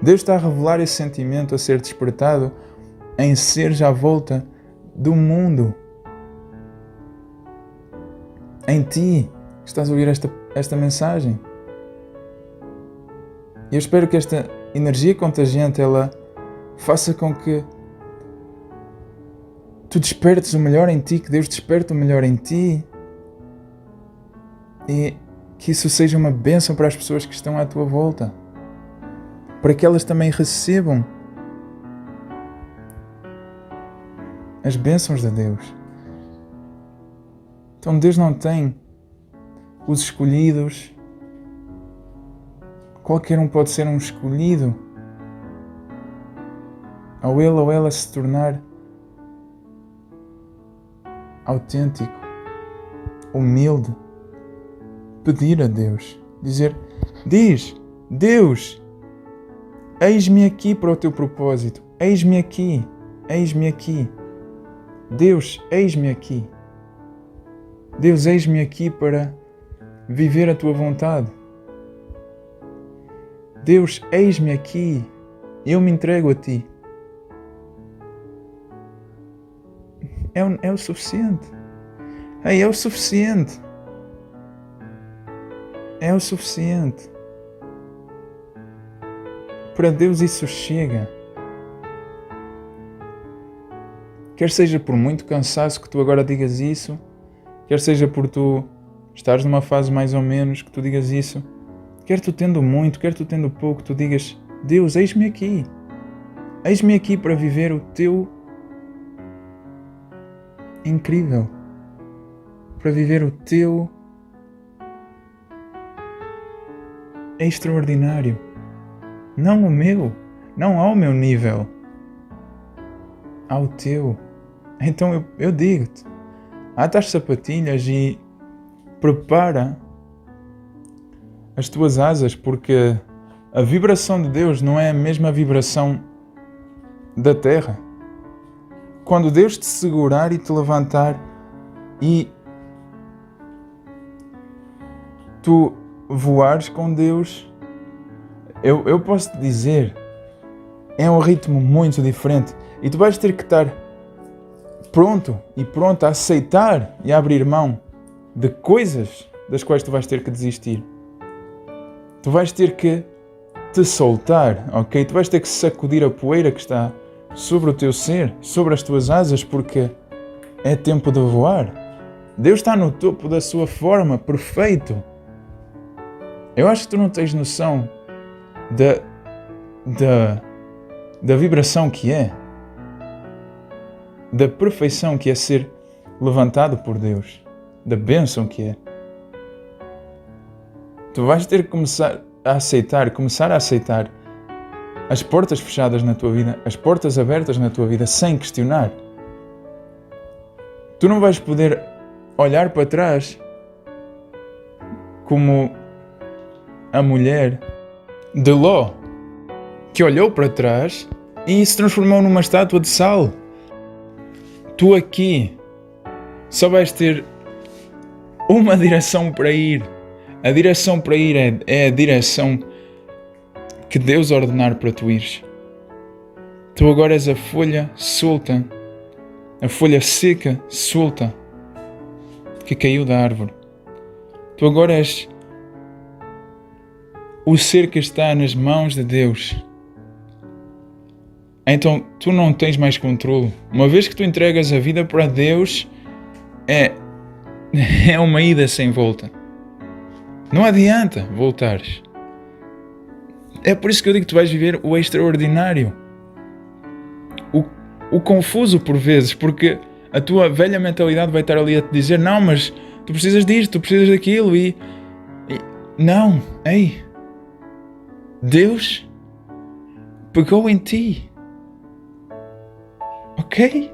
Deus está a revelar esse sentimento a ser despertado em seres à volta do mundo. Em ti, que estás a ouvir esta mensagem. E eu espero que esta energia contagiante, ela faça com que tu despertes o melhor em ti, que Deus desperte o melhor em ti. E que isso seja uma bênção para as pessoas que estão à tua volta. Para que elas também recebam as bênçãos de Deus. Então Deus não tem os escolhidos. Qualquer um pode ser um escolhido. Ao ele ou ela se tornar autêntico, humilde, pedir a Deus, diz, Deus, eis-me aqui para o teu propósito, eis-me aqui, Deus, eis-me aqui, Deus, eis-me aqui para viver a tua vontade, Deus, eis-me aqui, eu me entrego a ti. É o suficiente. É o suficiente. É o suficiente. Para Deus isso chega. Quer seja por muito cansaço que tu agora digas isso, quer seja por tu estares numa fase mais ou menos que tu digas isso, quer tu tendo muito, quer tu tendo pouco, tu digas, Deus, eis-me aqui. Eis-me aqui para viver o teu incrível, para viver o teu extraordinário, não o meu, não ao meu nível, ao teu. Então eu digo-te, ata as sapatilhas e prepara as tuas asas, porque a vibração de Deus não é a mesma vibração da terra. Quando Deus te segurar e te levantar e tu voares com Deus, eu posso te dizer, é um ritmo muito diferente e tu vais ter que estar pronto e pronta a aceitar e a abrir mão de coisas das quais tu vais ter que desistir. Tu vais ter que te soltar, ok? Tu vais ter que sacudir a poeira que está sobre o teu ser, sobre as tuas asas, porque é tempo de voar. Deus está no topo da sua forma, perfeito. Eu acho que tu não tens noção da vibração que é, da perfeição que é ser levantado por Deus, da bênção que é. Tu vais ter que começar a aceitar as portas fechadas na tua vida, as portas abertas na tua vida, sem questionar. Tu não vais poder olhar para trás como a mulher de Ló, que olhou para trás e se transformou numa estátua de sal. Tu aqui só vais ter uma direção para ir. A direção para ir é a direção que Deus ordenar para tu ires. Tu agora és a folha solta, a folha seca, solta, que caiu da árvore. Tu agora és o ser que está nas mãos de Deus. Então tu não tens mais controle. Uma vez que tu entregas a vida para Deus, é uma ida sem volta. Não adianta voltares. É por isso que eu digo que tu vais viver o extraordinário. O confuso por vezes, porque a tua velha mentalidade vai estar ali a te dizer: não, mas tu precisas disto, tu precisas daquilo e não, ei, Deus pegou em ti, ok?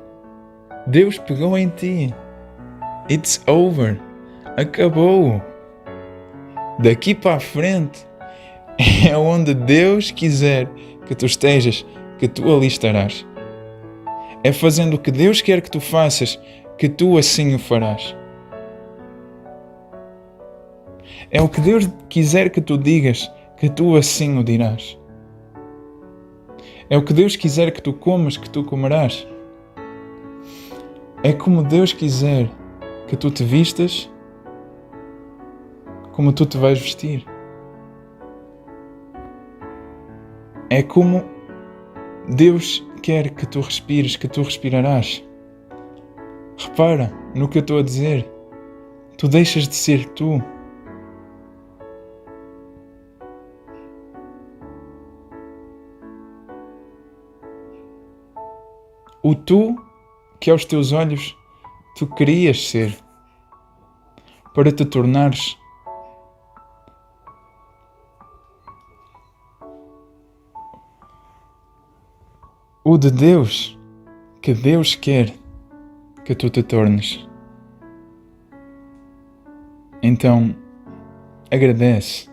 Deus pegou em ti. It's over. Acabou. Daqui para a frente é onde Deus quiser que tu estejas, que tu ali estarás. É fazendo o que Deus quer que tu faças, que tu assim o farás. É o que Deus quiser que tu digas, que tu assim o dirás. É o que Deus quiser que tu comas, que tu comerás. É como Deus quiser que tu te vistas, como tu te vais vestir. É como Deus quer que tu respires, que tu respirarás. Repara no que eu estou a dizer. Tu deixas de ser tu. O tu que aos teus olhos tu querias ser, para te tornares o de Deus, que Deus quer que tu te tornes. Então, agradece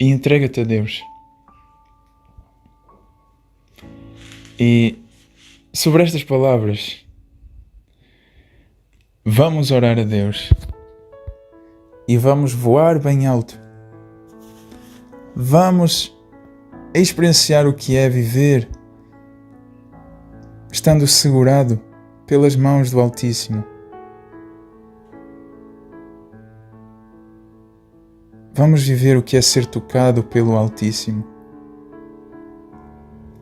e entrega-te a Deus. E sobre estas palavras, vamos orar a Deus e vamos voar bem alto. Vamos experienciar o que é viver estando segurado pelas mãos do Altíssimo. Vamos viver o que é ser tocado pelo Altíssimo.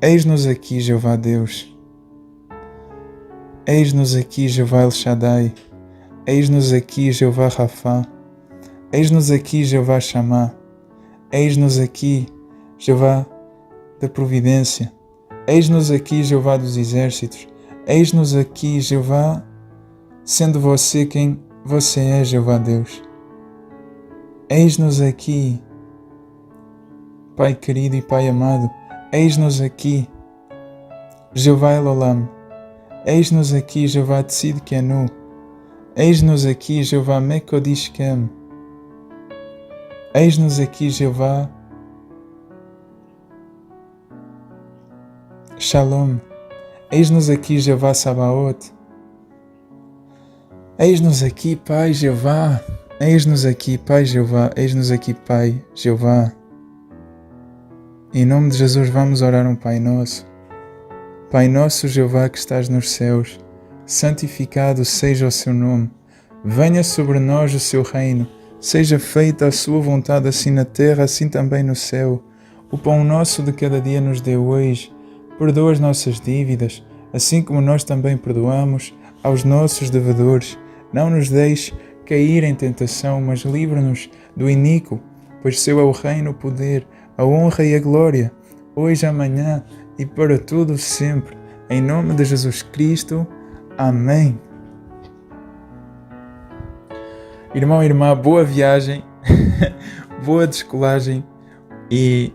Eis-nos aqui, Jeová Deus. Eis-nos aqui, Jeová El Shaddai. Eis-nos aqui, Jeová Rafá. Eis-nos aqui, Jeová Shammah. Eis-nos aqui, Jeová da providência. Eis-nos aqui, Jeová dos exércitos. Eis-nos aqui, Jeová, sendo você quem você é, Jeová Deus. Eis-nos aqui, Pai querido e Pai amado, eis-nos aqui, Jeová Elolam. Eis-nos aqui, Jeová Tzidkenu. Eis-nos aqui, Jeová Mekodishkem. Eis-nos aqui, Jeová Shalom. Eis-nos aqui, Jeová Sabaoth. Eis-nos aqui, Pai Jeová. Eis-nos aqui, Pai Jeová. Eis-nos aqui, Pai Jeová. Em nome de Jesus vamos orar um Pai Nosso. Pai nosso Jeová que estás nos céus, santificado seja o seu nome. Venha sobre nós o seu reino. Seja feita a sua vontade assim na terra, assim também no céu. O pão nosso de cada dia nos dê hoje. Perdoa as nossas dívidas, assim como nós também perdoamos aos nossos devedores. Não nos deixes cair em tentação, mas livra-nos do iníquo, pois seu é o reino, o poder, a honra e a glória, hoje, amanhã e para todo sempre. Em nome de Jesus Cristo. Amém. Irmão e irmã, boa viagem, boa descolagem e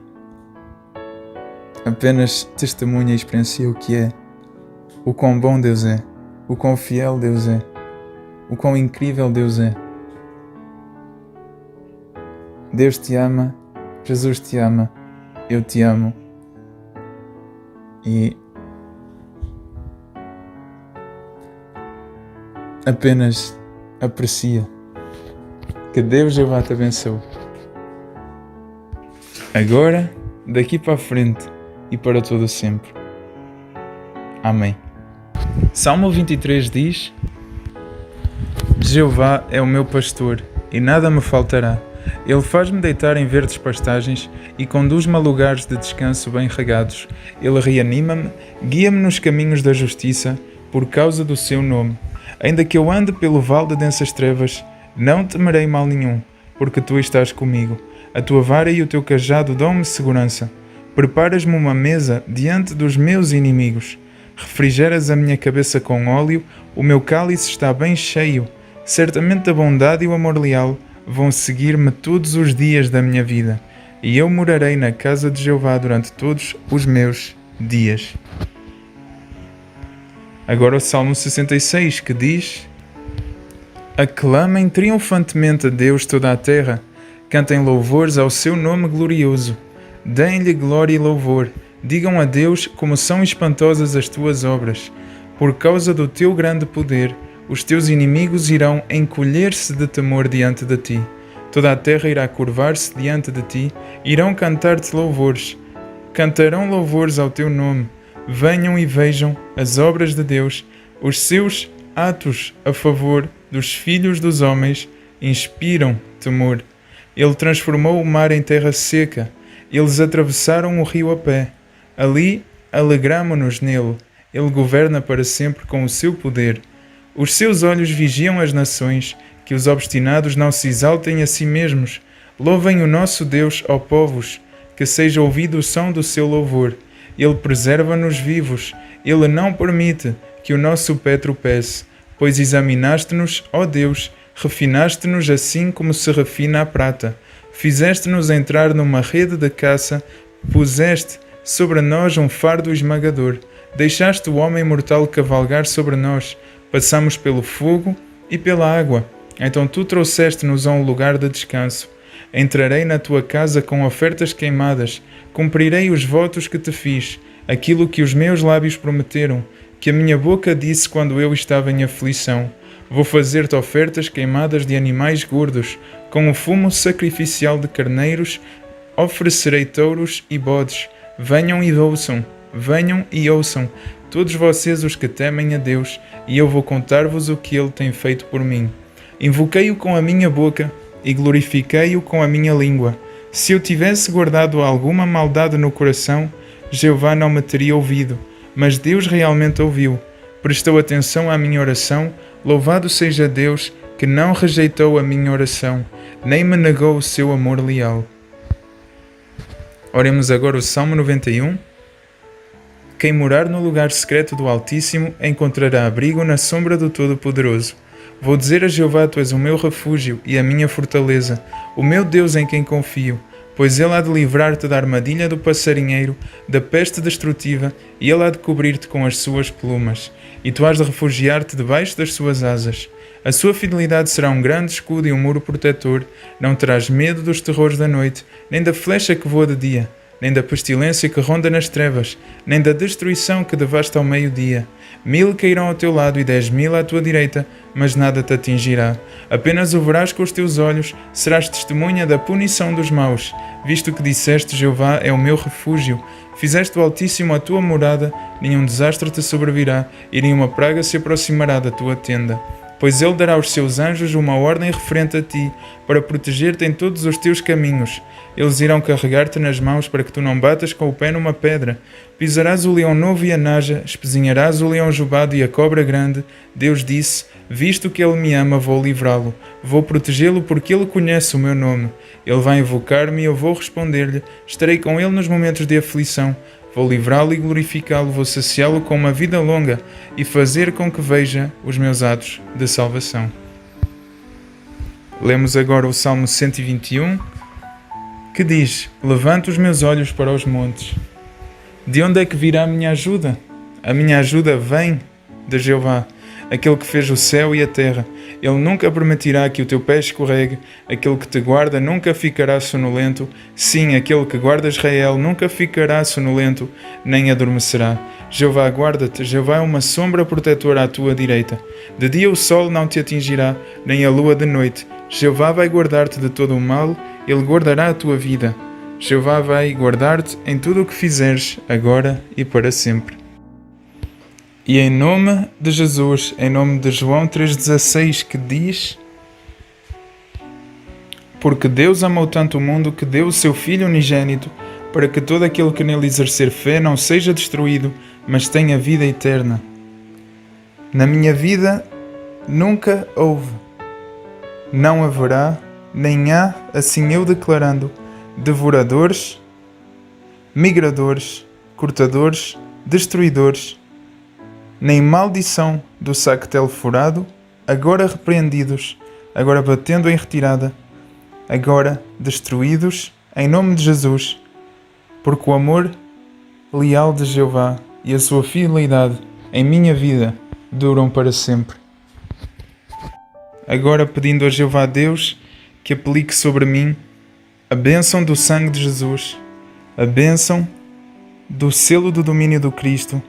apenas testemunha e experiencia o que é, o quão bom Deus é, o quão fiel Deus é, o quão incrível Deus é. Deus te ama, Jesus te ama, eu te amo. E apenas aprecia. Que Deus Jeová te abençoe. Agora, daqui para a frente e para todo sempre. Amém. Salmo 23 diz: Jeová é o meu pastor e nada me faltará. Ele faz-me deitar em verdes pastagens e conduz-me a lugares de descanso bem regados. Ele reanima-me, guia-me nos caminhos da justiça, por causa do seu nome. Ainda que eu ande pelo vale de densas trevas, não temerei mal nenhum, porque tu estás comigo. A tua vara e o teu cajado dão-me segurança. Preparas-me uma mesa diante dos meus inimigos. Refrigeras a minha cabeça com óleo, o meu cálice está bem cheio. Certamente a bondade e o amor leal vão seguir-me todos os dias da minha vida, e eu morarei na casa de Jeová durante todos os meus dias. Agora o Salmo 66, que diz: Aclamem triunfantemente a Deus toda a terra, cantem louvores ao seu nome glorioso, deem-lhe glória e louvor, digam a Deus como são espantosas as tuas obras. Por causa do teu grande poder, os teus inimigos irão encolher-se de temor diante de ti. Toda a terra irá curvar-se diante de ti, irão cantar-te louvores. Cantarão louvores ao teu nome. Venham e vejam as obras de Deus, os seus atos a favor dos filhos dos homens inspiram temor. Ele transformou o mar em terra seca, eles atravessaram o rio a pé. Ali alegramo-nos nele, ele governa para sempre com o seu poder. Os seus olhos vigiam as nações, que os obstinados não se exaltem a si mesmos. Louvem o nosso Deus, ó povos, que seja ouvido o som do seu louvor. Ele preserva-nos vivos, ele não permite que o nosso pé tropece, pois examinaste-nos, ó Deus, refinaste-nos assim como se refina a prata. Fizeste-nos entrar numa rede de caça, puseste sobre nós um fardo esmagador. Deixaste o homem mortal cavalgar sobre nós, passamos pelo fogo e pela água. Então tu trouxeste-nos a um lugar de descanso. Entrarei na tua casa com ofertas queimadas, cumprirei os votos que te fiz, aquilo que os meus lábios prometeram, que a minha boca disse quando eu estava em aflição. Vou fazer-te ofertas queimadas de animais gordos, com o fumo sacrificial de carneiros, oferecerei touros e bodes. Venham e ouçam, todos vocês os que temem a Deus, e eu vou contar-vos o que Ele tem feito por mim. Invoquei-o com a minha boca e glorifiquei-o com a minha língua. Se eu tivesse guardado alguma maldade no coração, Jeová não me teria ouvido, mas Deus realmente ouviu. Prestou atenção à minha oração, louvado seja Deus, que não rejeitou a minha oração, nem me negou o seu amor leal. Oremos agora o Salmo 91. Quem morar no lugar secreto do Altíssimo encontrará abrigo na sombra do Todo-Poderoso. Vou dizer a Jeová: tu és o meu refúgio e a minha fortaleza, o meu Deus em quem confio. pois ele há de livrar-te da armadilha do passarinheiro, da peste destrutiva, e ele há de cobrir-te com as suas plumas, e tu hás de refugiar-te debaixo das suas asas. A sua fidelidade será um grande escudo e um muro protetor. Não terás medo dos terrores da noite, nem da flecha que voa de dia, nem da pestilência que ronda nas trevas, nem da destruição que devasta ao meio-dia. 1000 cairão ao teu lado e 10.000 à tua direita, mas nada te atingirá. Apenas o verás com os teus olhos, serás testemunha da punição dos maus. Visto que disseste, Jeová é o meu refúgio, fizeste o Altíssimo a tua morada, nenhum desastre te sobrevirá, e nenhuma praga se aproximará da tua tenda. Pois ele dará aos seus anjos uma ordem referente a ti, para proteger-te em todos os teus caminhos. Eles irão carregar-te nas mãos para que tu não batas com o pé numa pedra. Pisarás o leão novo e a naja, espezinharás o leão jubado e a cobra grande. Deus disse, visto que ele me ama, vou livrá-lo. Vou protegê-lo porque ele conhece o meu nome. Ele vai invocar-me e eu vou responder-lhe. Estarei com ele nos momentos de aflição. Vou livrá-lo e glorificá-lo, vou saciá-lo com uma vida longa e fazer com que veja os meus atos de salvação. Lemos agora o Salmo 121, que diz: Levanto os meus olhos para os montes. De onde é que virá a minha ajuda? A minha ajuda vem de Jeová, aquele que fez o céu e a terra. Ele nunca permitirá que o teu pé escorregue. Aquele que te guarda nunca ficará sonolento. Sim, aquele que guarda Israel nunca ficará sonolento, nem adormecerá. Jeová guarda-te, Jeová é uma sombra protetora à tua direita. De dia o sol não te atingirá, nem a lua de noite. Jeová vai guardar-te de todo o mal, ele guardará a tua vida. Jeová vai guardar-te em tudo o que fizeres, agora e para sempre. E em nome de Jesus, em nome de João 3,16, que diz: Porque Deus amou tanto o mundo que deu o seu Filho unigênito, para que todo aquele que nele exercer fé não seja destruído, mas tenha vida eterna. Na minha vida nunca houve, não haverá, nem há, assim eu declarando, devoradores, migradores, cortadores, destruidores, nem maldição do sactel furado, agora repreendidos, agora batendo em retirada, agora destruídos, em nome de Jesus, porque o amor leal de Jeová e a sua fidelidade em minha vida duram para sempre. Agora pedindo a Jeová Deus que aplique sobre mim a bênção do sangue de Jesus, a bênção do selo do domínio do Cristo,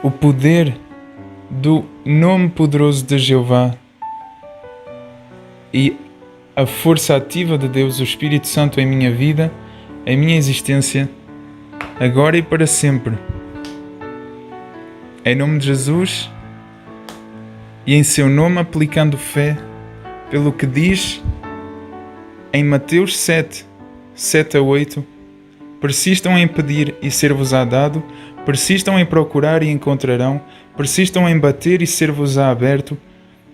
o poder do nome poderoso de Jeová e a força ativa de Deus, o Espírito Santo em minha vida, em minha existência, agora e para sempre. Em nome de Jesus e em seu nome aplicando fé, pelo que diz em Mateus 7, 7-8, persistam em pedir e ser-vos-á dado, persistam em procurar e encontrarão, persistam em bater e ser-vos-á aberto,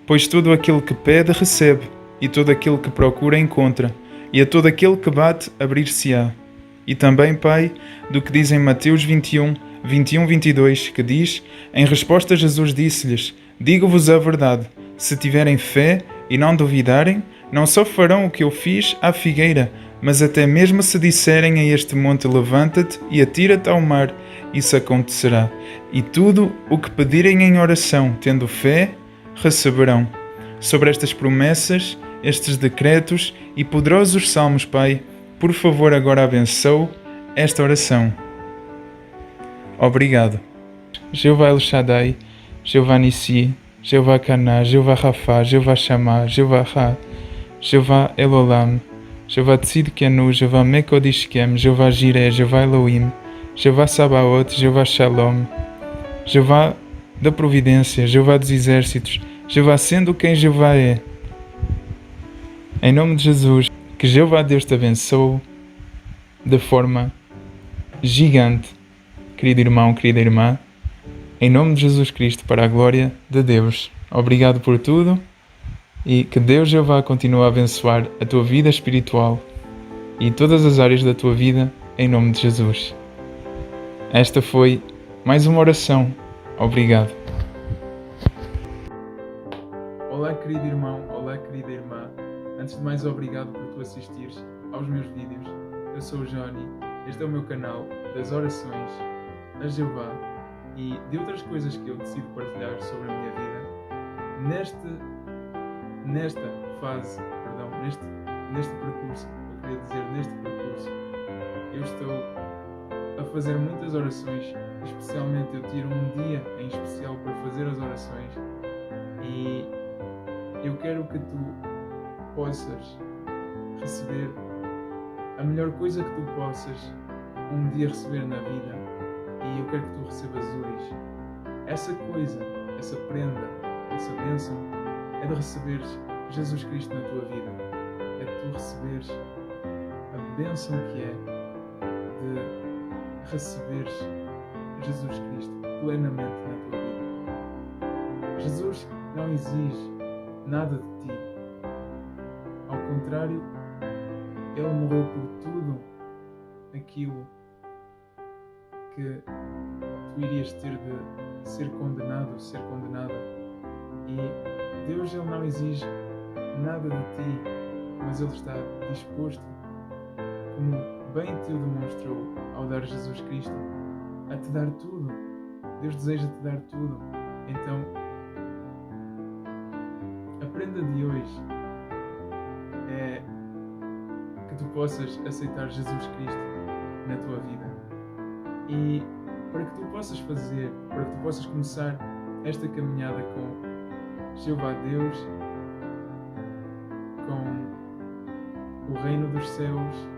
pois todo aquele que pede recebe, e todo aquele que procura encontra, e a todo aquele que bate abrir-se-á. E também, Pai, do que diz em Mateus 21, 22, que diz, em resposta Jesus disse-lhes, digo-vos a verdade, se tiverem fé e não duvidarem, não só farão o que eu fiz à figueira, mas até mesmo se disserem a este monte levanta-te e atira-te ao mar, isso acontecerá. E tudo o que pedirem em oração, tendo fé, receberão. Sobre estas promessas, estes decretos e poderosos salmos, Pai, por favor agora abençoe esta oração. Obrigado. Jeová El Shaddai, Jeová Nissi, Jeová Caná, Jeová Rafa, Jeová Shammah, Jeová Ra, Jeová Elolam, Jeová Tzidkenu, Jeová Mekodishkem, Jeová Jireh, Jeová Elohim, Jeová Sabaoth, Jeová Shalom, Jeová da Providência, Jeová dos Exércitos, Jeová sendo quem Jeová é. Em nome de Jesus, que Jeová Deus te abençoe de forma gigante, querido irmão, querida irmã, em nome de Jesus Cristo, para a glória de Deus. Obrigado por tudo e que Deus Jeová continue a abençoar a tua vida espiritual e todas as áreas da tua vida, em nome de Jesus. Esta foi mais uma oração. Obrigado. Olá, querido irmão, olá, querida irmã. Antes de mais, obrigado por tu assistires aos meus vídeos. Eu sou o Johnny, este é o meu canal das orações a Jeová e de outras coisas que eu decido partilhar sobre a minha vida. Nesta fase, neste percurso, eu queria dizer neste percurso, eu estou a fazer muitas orações, especialmente eu tiro um dia em especial para fazer as orações e eu quero que tu possas receber a melhor coisa que tu possas um dia receber na vida e eu quero que tu recebas hoje. Essa coisa, essa prenda, essa bênção é de receberes Jesus Cristo na tua vida. É de tu receberes a bênção que é de receberes Jesus Cristo plenamente na tua vida. Jesus não exige nada de ti. Ao contrário, Ele morreu por tudo aquilo que tu irias ter de ser condenado, ser condenada. E Deus, Ele não exige nada de ti, mas Ele está disposto, como bem te demonstrou ao dar Jesus Cristo, a te dar tudo. Deus deseja te dar tudo. Então, a prenda de hoje é que tu possas aceitar Jesus Cristo na tua vida. E para que tu possas para que tu possas começar esta caminhada com Jeová Deus, com o reino dos céus,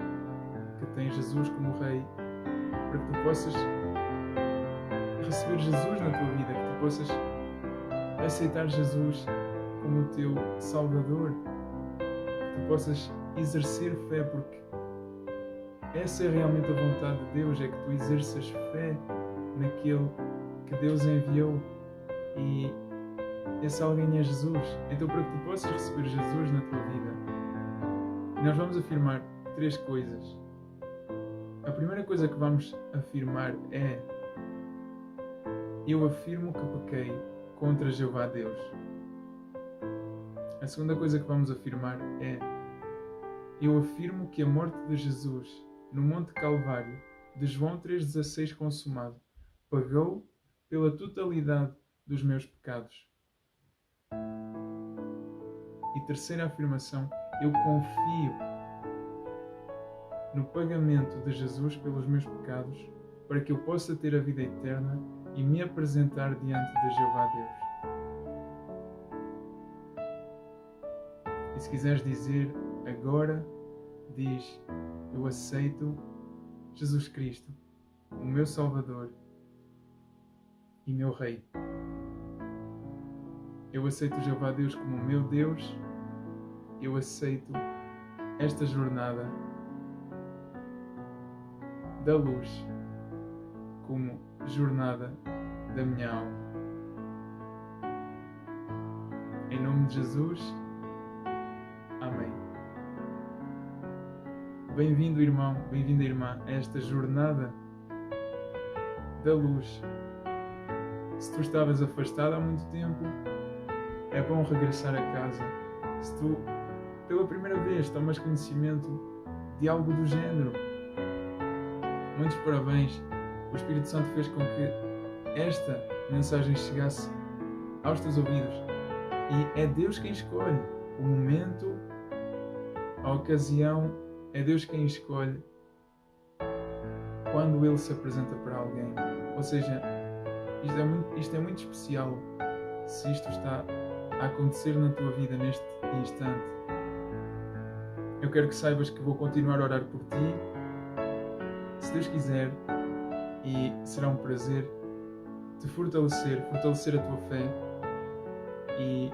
que tem Jesus como Rei, para que tu possas receber Jesus na tua vida, que tu possas aceitar Jesus como o teu Salvador, que tu possas exercer fé, porque essa é realmente a vontade de Deus, é que tu exerças fé naquele que Deus enviou e esse alguém é Jesus. Então, para que tu possas receber Jesus na tua vida, nós vamos afirmar 3 coisas. A primeira coisa que vamos afirmar é: eu afirmo que pequei contra Jeová Deus. A segunda coisa que vamos afirmar é: eu afirmo que a morte de Jesus no Monte Calvário, de João 3,16 consumado, pagou pela totalidade dos meus pecados. E terceira afirmação: eu confio no pagamento de Jesus pelos meus pecados, para que eu possa ter a vida eterna e me apresentar diante de Jeová Deus. E se quiseres dizer agora, diz: eu aceito Jesus Cristo, o meu Salvador e meu Rei. Eu aceito Jeová Deus como meu Deus. Eu aceito esta jornada da luz como jornada da minha alma. Em nome de Jesus, amém. Bem-vindo, irmão, bem-vinda, irmã, a esta jornada da luz. Se tu estavas afastado há muito tempo, é bom regressar a casa. Se tu, pela primeira vez, tomas conhecimento de algo do género, muitos parabéns. O Espírito Santo fez com que esta mensagem chegasse aos teus ouvidos. E é Deus quem escolhe o momento, a ocasião. É Deus quem escolhe quando Ele se apresenta para alguém. Ou seja, isto é muito especial se isto está a acontecer na tua vida neste instante. Eu quero que saibas que vou continuar a orar por ti, se Deus quiser, e será um prazer te fortalecer a tua fé. E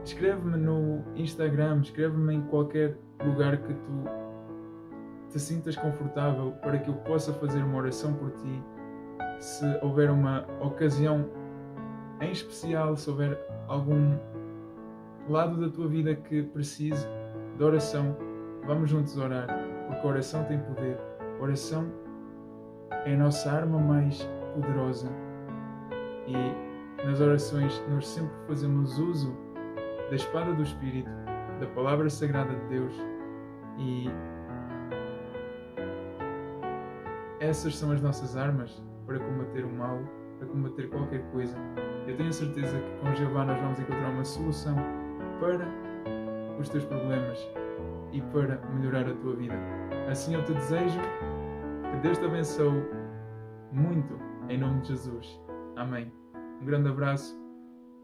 escreve-me no Instagram, escreve-me em qualquer lugar que tu te sintas confortável, para que eu possa fazer uma oração por ti. Se houver uma ocasião em especial, se houver algum lado da tua vida que precise de oração, vamos juntos orar, porque a oração tem poder. A oração é a nossa arma mais poderosa e nas orações nós sempre fazemos uso da espada do Espírito, da palavra sagrada de Deus, E essas são as nossas armas para combater o mal, para combater qualquer coisa. Eu tenho certeza que com Jeová nós vamos encontrar uma solução para os teus problemas e para melhorar a tua vida. Assim eu te desejo que Deus te abençoe muito, em nome de Jesus. Amém. Um grande abraço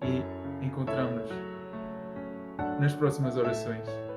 e encontramos-nos nas próximas orações.